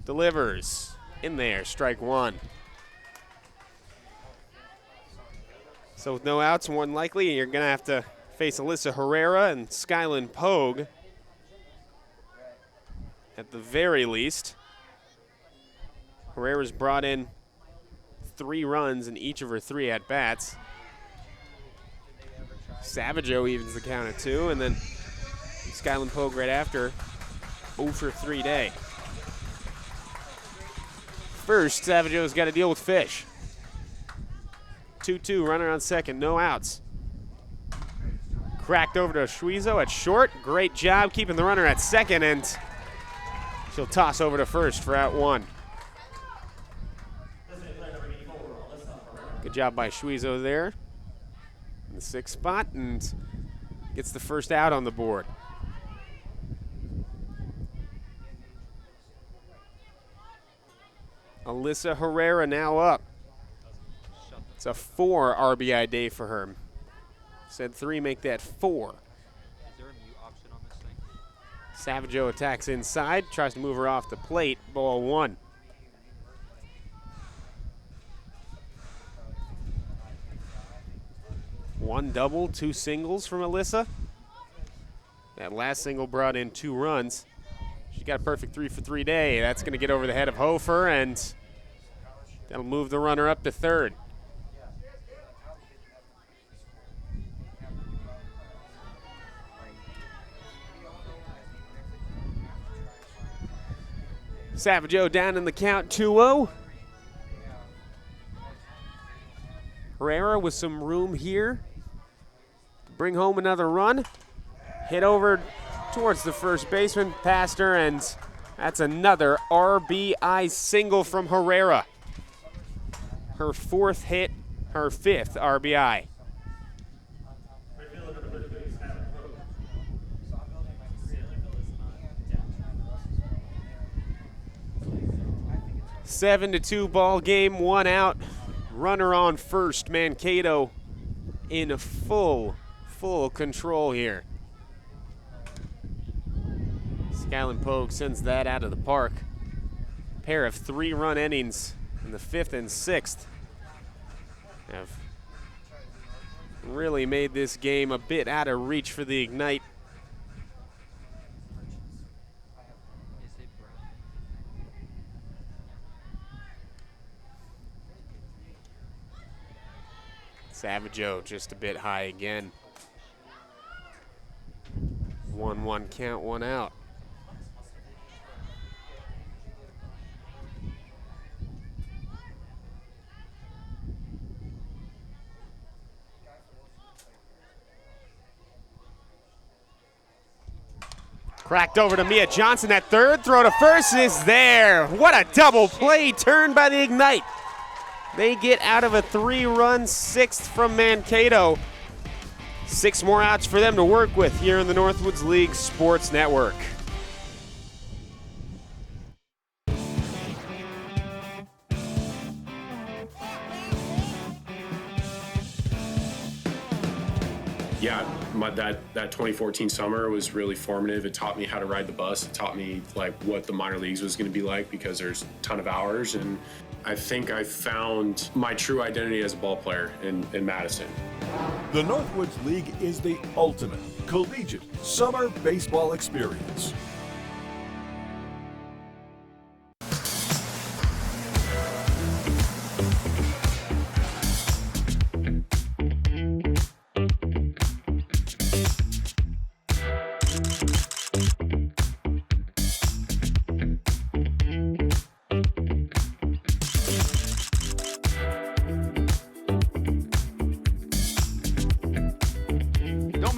Delivers in there, strike 1. So with no outs, more than likely, you're gonna have to face Alyssa Herrera and Skylin Pogue. At the very least. Herrera's brought in 3 runs in each of her 3 at-bats. Savageau evens the count at 2, and then Skylin Pogue right after, 0 for 3 day. First, Savageau's got to deal with Fish. 2-2, runner on second, no outs. Cracked over to Schwiezo at short. Great job keeping the runner at second, and she'll toss over to first for out 1. Good job by Schwiezo there in the 6th spot, and gets the first out on the board. Alyssa Herrera now up. It's a 4 RBI day for her. Said 3, make that 4. Is there a mute option on this thing? Savageau attacks inside, tries to move her off the plate, ball 1. One double, 2 singles from Alyssa. That last single brought in 2 runs. She got a perfect 3 for 3 day. That's going to get over the head of Hofer, and that'll move the runner up to third. Savageau down in the count, 2-0. Herrera with some room here to bring home another run. Hit over towards the first baseman, past her, and that's another RBI single from Herrera. Her 4th hit, her 5th RBI. Seven to 2 ball game, 1 out. Runner on first. Mankato in full control here. Skylin Pogue sends that out of the park. Pair of 3-run innings in the 5th and 6th have really made this game a bit out of reach for the Ignite. Savageau just a bit high again. 1-1 count, 1 out. Cracked over to Mia Johnson at third. Throw to first is there. What a double play turn by the Ignite. They get out of a 3-run 6th from Mankato. 6 more outs for them to work with here in the Northwoods League Sports Network. Yeah, that 2014 summer was really formative. It taught me how to ride the bus. It taught me like what the minor leagues was going to be like, because there's a ton of hours, and I think I found my true identity as a ball player in Madison. The Northwoods League is the ultimate collegiate summer baseball experience.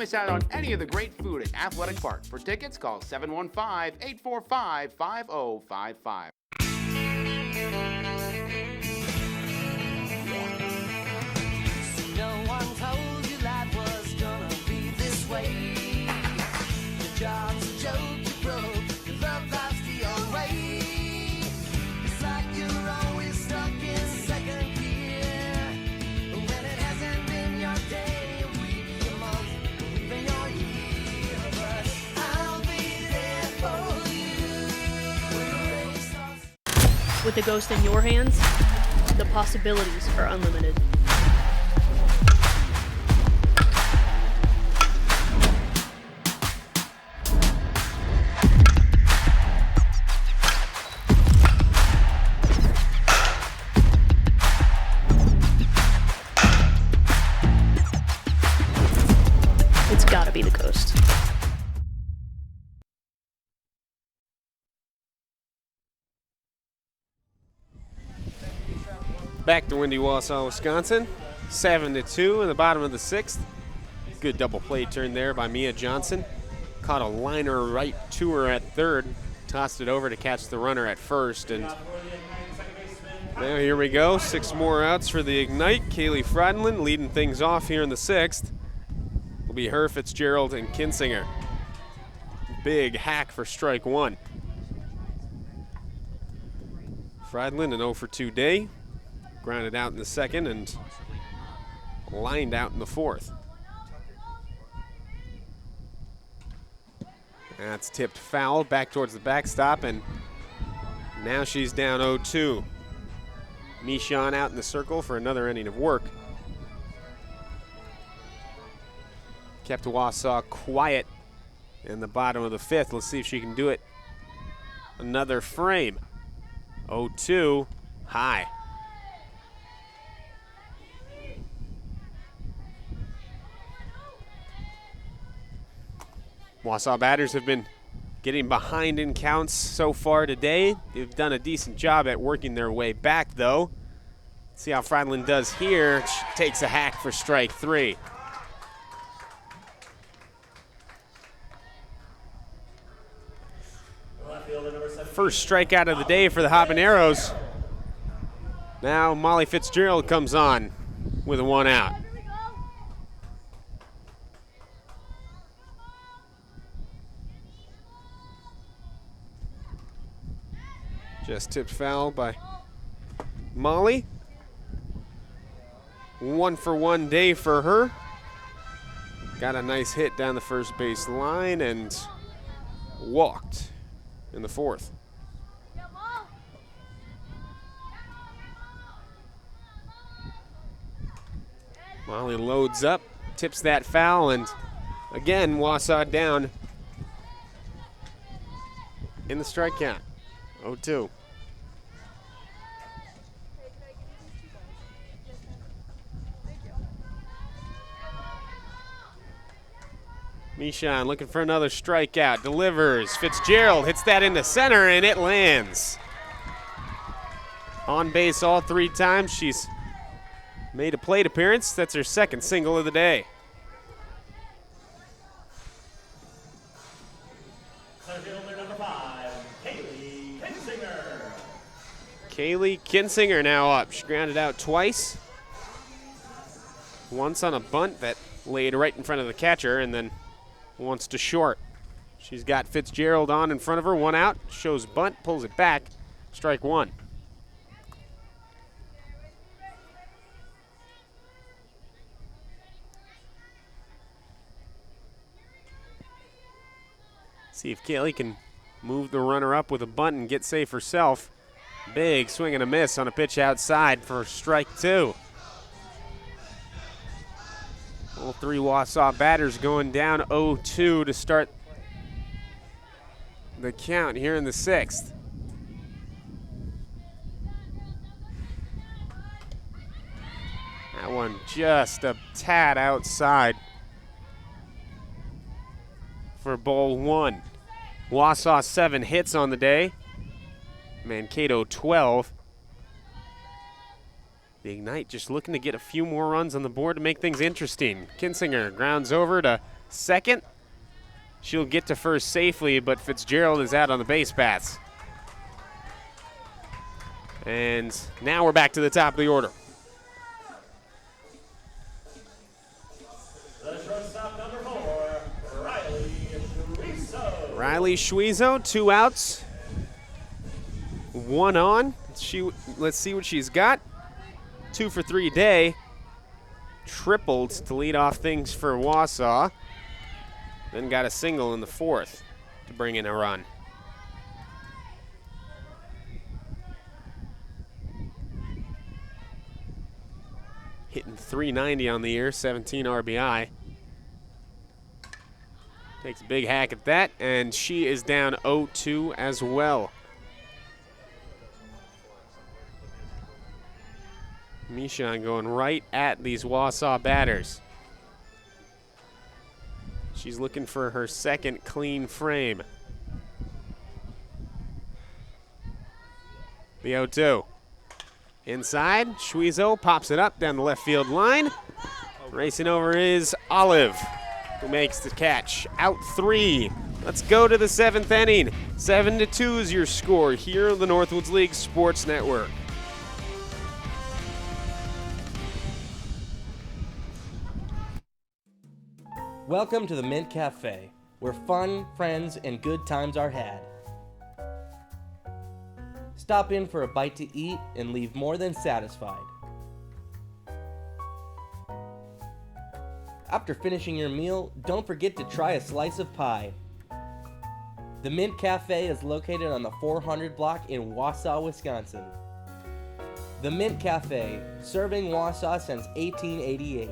miss out on any of the great food at Athletic Park. For tickets, call 715-845-5055. No one told you life was gonna be this way. The job's a joke you broke, your love life's the old way. It's like you're always stuck in second gear. When it hasn't been your day, your week, your month, even your year. But I'll be there for you when the race starts. With the Ghost in your hands, the possibilities are unlimited. It's gotta be the Ghost. Back to windy Wausau, Wisconsin. 7-2 in the bottom of the 6th. Good double play turn there by Mia Johnson. Caught a liner right to her at third. Tossed it over to catch the runner at first. And now here we go. 6 more outs for the Ignite. Kaylee Friedland leading things off here in the 6th. Will be her, Fitzgerald, and Kinsinger. Big hack for strike 1. Friedland an 0 for 2 day. Grounded out in the 2nd and lined out in the 4th. That's tipped foul back towards the backstop, and now she's down 0-2. Michon out in the circle for another inning of work. Kept Wausau quiet in the bottom of the 5th. Let's see if she can do it. Another frame. 0-2, high. Wausau batters have been getting behind in counts so far today. They've done a decent job at working their way back, though. Let's see how Friedland does here. She takes a hack for strike 3. First strikeout of the day for the Habaneros. Now Molly Fitzgerald comes on with a 1 out. Just tipped foul by Molly. 1 for 1 day for her. Got a nice hit down the first base line and walked in the 4th. Molly loads up, tips that foul, and again, Wausau down in the strike count. 0-2. Michon looking for another strikeout. Delivers. Fitzgerald hits that into center, and it lands. On base all 3 times. She's made a plate appearance. That's her 2nd single of the day. Fielder number 5, Kaylee Kinsinger. Kaylee Kinsinger now up. She grounded out twice. Once on a bunt that laid right in front of the catcher, and then once to short. She's got Fitzgerald on in front of her. 1 out. Shows bunt, pulls it back. Strike 1. See if Kaylee can move the runner up with a bunt and get safe herself. Big swing and a miss on a pitch outside for strike 2. All 3 Wausau batters going down 0-2 to start the count here in the 6th. That one just a tad outside for ball 1. Wausau 7 hits on the day. Mankato 12. The Ignite just looking to get a few more runs on the board to make things interesting. Kinsinger grounds over to second. She'll get to first safely, but Fitzgerald is out on the base paths. And now we're back to the top of the order. The shortstop, number 4, Riley Schweitzer. Riley Schweitzer, 2 outs, 1 on. Let's see what she's got. 2 for 3 day. Tripled to lead off things for Wausau. Then got a single in the 4th to bring in a run. Hitting .390 on the year, 17 RBI. Takes a big hack at that, and she is down 0-2 as well. Michon going right at these Wausau batters. She's looking for her second clean frame. The 0-2. Inside, Schweitzer pops it up down the left field line. Racing over is Olive, who makes the catch. Out 3. Let's go to the 7th inning. 7-2 is your score here on the Northwoods League Sports Network. Welcome to the Mint Cafe, where fun, friends, and good times are had. Stop in for a bite to eat and leave more than satisfied. After finishing your meal, don't forget to try a slice of pie. The Mint Cafe is located on the 400 block in Wausau, Wisconsin. The Mint Cafe, serving Wausau since 1888.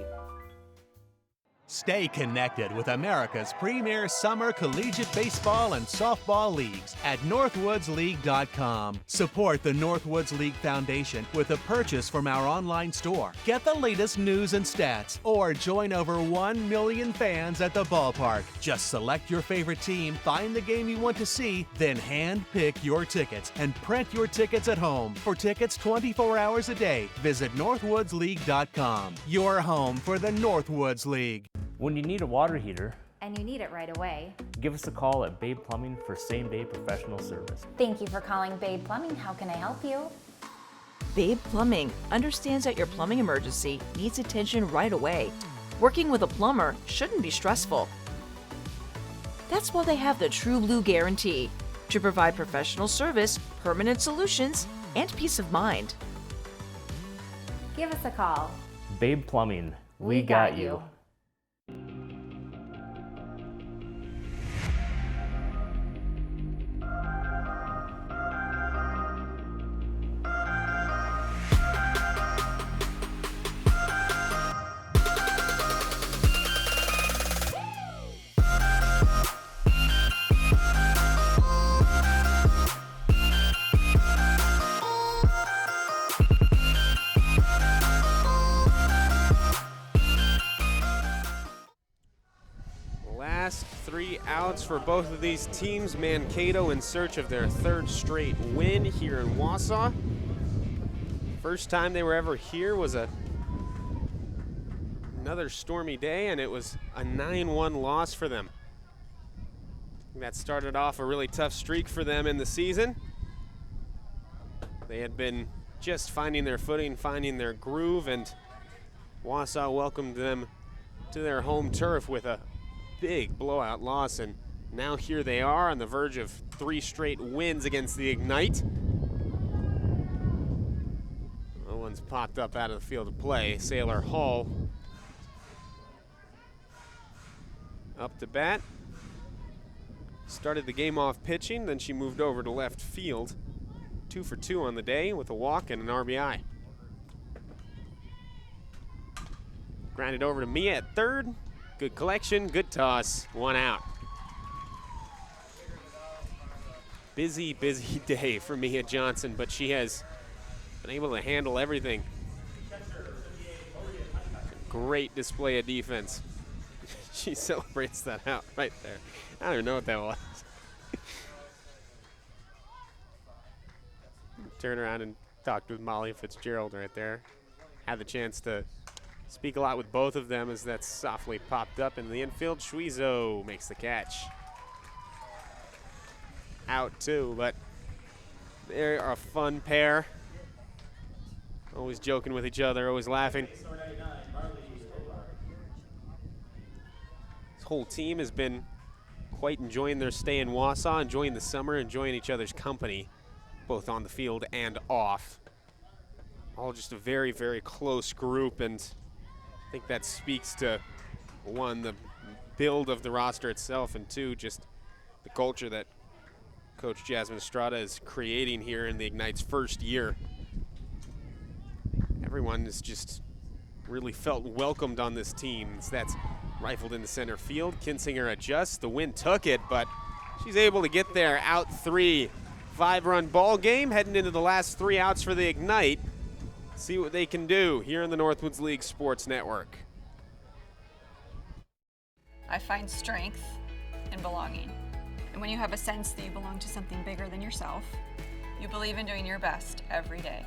Stay connected with America's premier summer collegiate baseball and softball leagues at northwoodsleague.com. Support the Northwoods League Foundation with a purchase from our online store. Get the latest news and stats, or join over 1 million fans at the ballpark. Just select your favorite team, find the game you want to see, then hand-pick your tickets and print your tickets at home. For tickets 24 hours a day, visit northwoodsleague.com. Your home for the Northwoods League. When you need a water heater, and you need it right away, give us a call at Babe Plumbing for same-day professional service. Thank you for calling Babe Plumbing. How can I help you? Babe Plumbing understands that your plumbing emergency needs attention right away. Working with a plumber shouldn't be stressful. That's why they have the True Blue Guarantee to provide professional service, permanent solutions, and peace of mind. Give us a call. Babe Plumbing, we got you. Last 3 outs for both of these teams. Mankato in search of their 3rd straight win here in Wausau. First time they were ever here was another stormy day, and it was a 9-1 loss for them. That started off a really tough streak for them in the season. They had been just finding their footing, finding their groove, and Wausau welcomed them to their home turf with a big blowout loss, and now here they are on the verge of 3 straight wins against the Ignite. No one's popped up out of the field of play. Sailor Hall up to bat. Started the game off pitching, then she moved over to left field. 2 for 2 on the day with a walk and an RBI. Grounded over to Mia at 3rd. Good collection, good toss, 1 out. Busy, busy day for Mia Johnson, but she has been able to handle everything. Great display of defense. She celebrates that out right there. I don't even know what that was. Turn around and talked with Molly Fitzgerald right there. Had the chance to speak a lot with both of them as that's softly popped up into the infield. Shuizo makes the catch. Out too, but they're a fun pair. Always joking with each other, always laughing. This whole team has been quite enjoying their stay in Wausau, enjoying the summer, enjoying each other's company, both on the field and off. All just a very, very close group, and I think that speaks to, one, the build of the roster itself, and two, just the culture that Coach Jasmine Estrada is creating here in the Ignite's first year. Everyone has just really felt welcomed on this team. That's rifled in the center field. Kinsinger adjusts. The wind took it, but she's able to get there. Out 3. 5-run ball game, heading into the last 3 outs for the Ignite. See what they can do here in the Northwoods League Sports Network. I find strength in belonging. And when you have a sense that you belong to something bigger than yourself, you believe in doing your best every day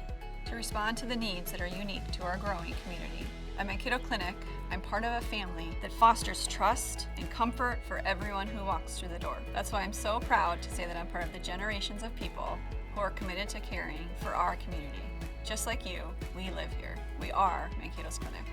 to respond to the needs that are unique to our growing community. At Mankato Clinic, I'm part of a family that fosters trust and comfort for everyone who walks through the door. That's why I'm so proud to say that I'm part of the generations of people who are committed to caring for our community. Just like you, we live here. We are Mankato's Clinic.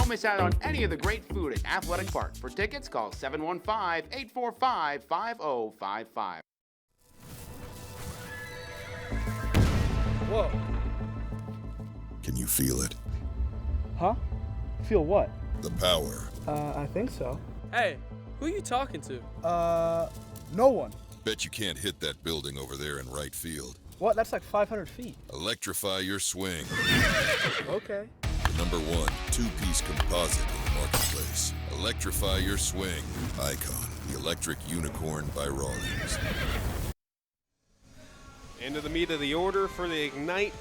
Miss out on any of the great food at Athletic Park. For tickets, call 715-845-5055. Whoa. Can you feel it? Huh? Feel what? The power. I think so. Hey, who are you talking to? No one. Bet you can't hit that building over there in right field. What? That's like 500 feet. Electrify your swing. Okay. The #1 two-piece composite in the marketplace. Electrify your swing. Icon, the electric unicorn by Rawlings. Into the meat of the order for the Ignite.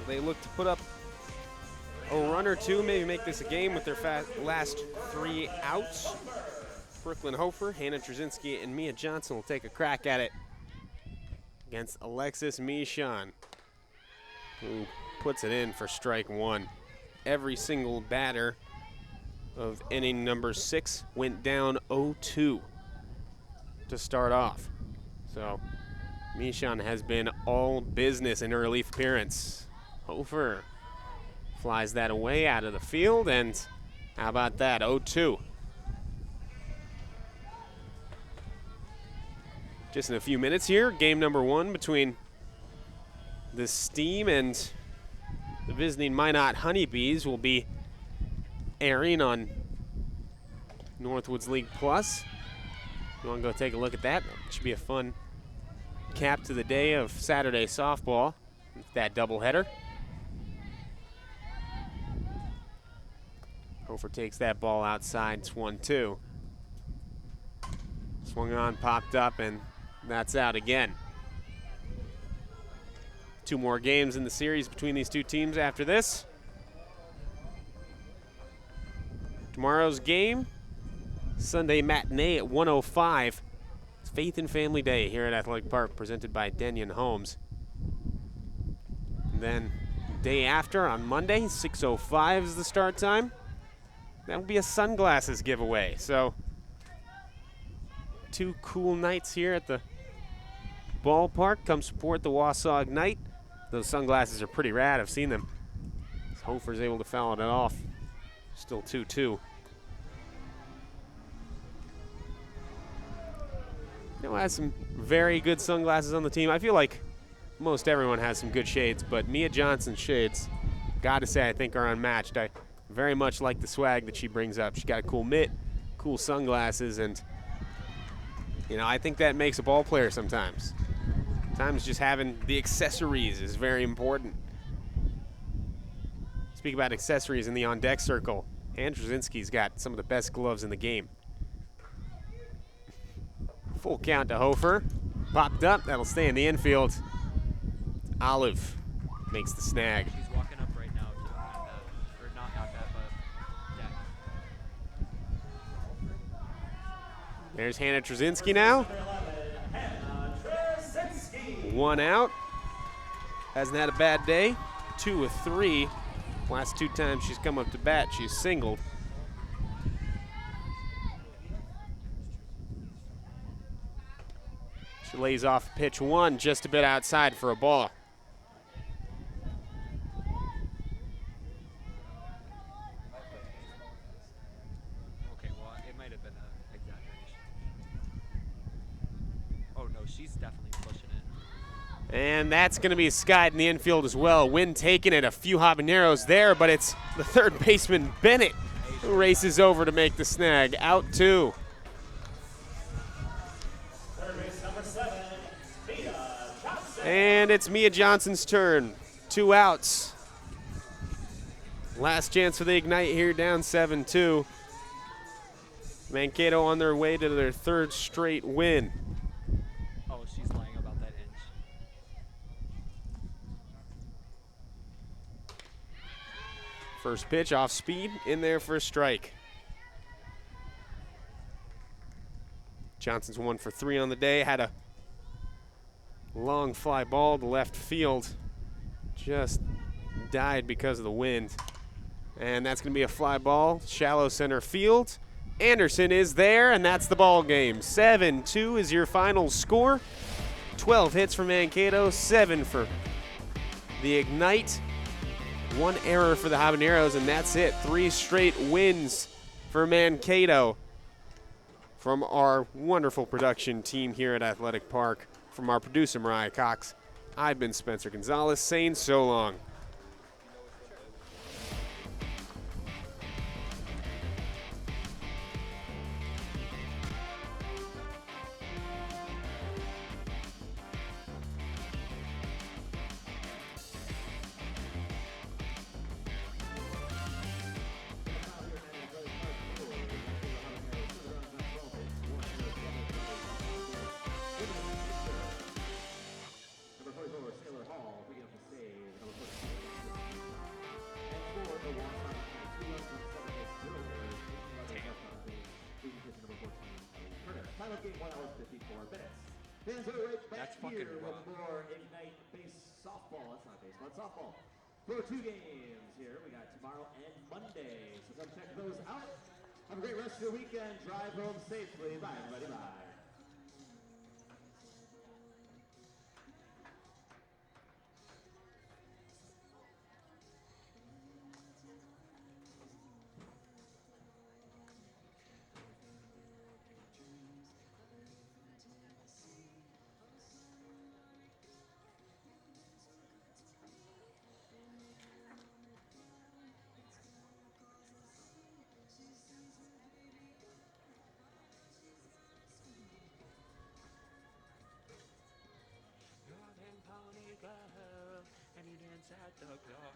They look to put up a run or two, maybe make this a game with their last 3 outs. Brooklyn Hofer, Hannah Trzynski, and Mia Johnson will take a crack at it against Alexis Michon, who puts it in for strike 1. Every single batter of inning number 6 went down 0-2 to start off. So Michon has been all business in her relief appearance. Hofer flies that away out of the field, and how about that, 0-2. Just in a few minutes here, game number 1 between the Steam and the visiting Minot Honeybees will be airing on Northwoods League Plus. You want to go take a look at that? It should be a fun cap to the day of Saturday softball with that doubleheader. Hofer takes that ball outside. It's 1-2. Swung on, popped up, and that's out again. 2 more games in the series between these two teams after this. Tomorrow's game, Sunday matinee at 1:05. It's Faith and Family Day here at Athletic Park, presented by Denyon Homes. And then day after on Monday, 6:05 is the start time. That will be a sunglasses giveaway. So 2 cool nights here at the ballpark. Come support the Wausau Ignite. Those sunglasses are pretty rad. I've seen them. Hofer's able to foul it off. Still 2-2. Has some very good sunglasses on the team. I feel like most everyone has some good shades, but Mia Johnson's shades, gotta say, I think are unmatched. I very much like the swag that she brings up. She's got a cool mitt, cool sunglasses, and I think that makes a ball player sometimes. Sometimes just having the accessories is very important. Speak about accessories in the on-deck circle. Ann Trzynski's got some of the best gloves in the game. Full count to Hofer. Popped up. That'll stay in the infield. Olive makes the snag. She's walking up right now to at bat, or not at bat, but deck. There's Hannah Trzynski now. 1 out. Hasn't had a bad day. 2 of 3. Last 2 times she's come up to bat, she's singled. She lays off pitch 1 just a bit outside for a ball. Okay, well, it might have been an exaggeration. Oh, no, she's definitely pushing it. And that's going to be skied in the infield as well. Wind taking it, a few habaneros there, but it's the third baseman, Bennett, who races over to make the snag. Out 2. And it's Mia Johnson's turn. 2 outs. Last chance for the Ignite here, down 7-2. Mankato on their way to their 3rd straight win. Oh, she's lying about that inch. First pitch off speed, in there for a strike. Johnson's 1 for 3 on the day. Had a long fly ball to left field. Just died because of the wind. And that's going to be a fly ball, shallow center field. Anderson is there, and that's the ball game. 7-2 is your final score. 12 hits for Mankato, 7 for the Ignite. 1 error for the Habaneros, and that's it. 3 straight wins for Mankato from our wonderful production team here at Athletic Park. From our producer, Mariah Cox, I've been Spencer Gonzalez, saying so long. That's fucking wrong. More Ignite softball. That's not baseball. It's softball. For 2 games here. We got tomorrow and Monday. So come check those out. Have a great rest of your weekend. Drive home safely. Bye, everybody. Bye. And he danced at the club.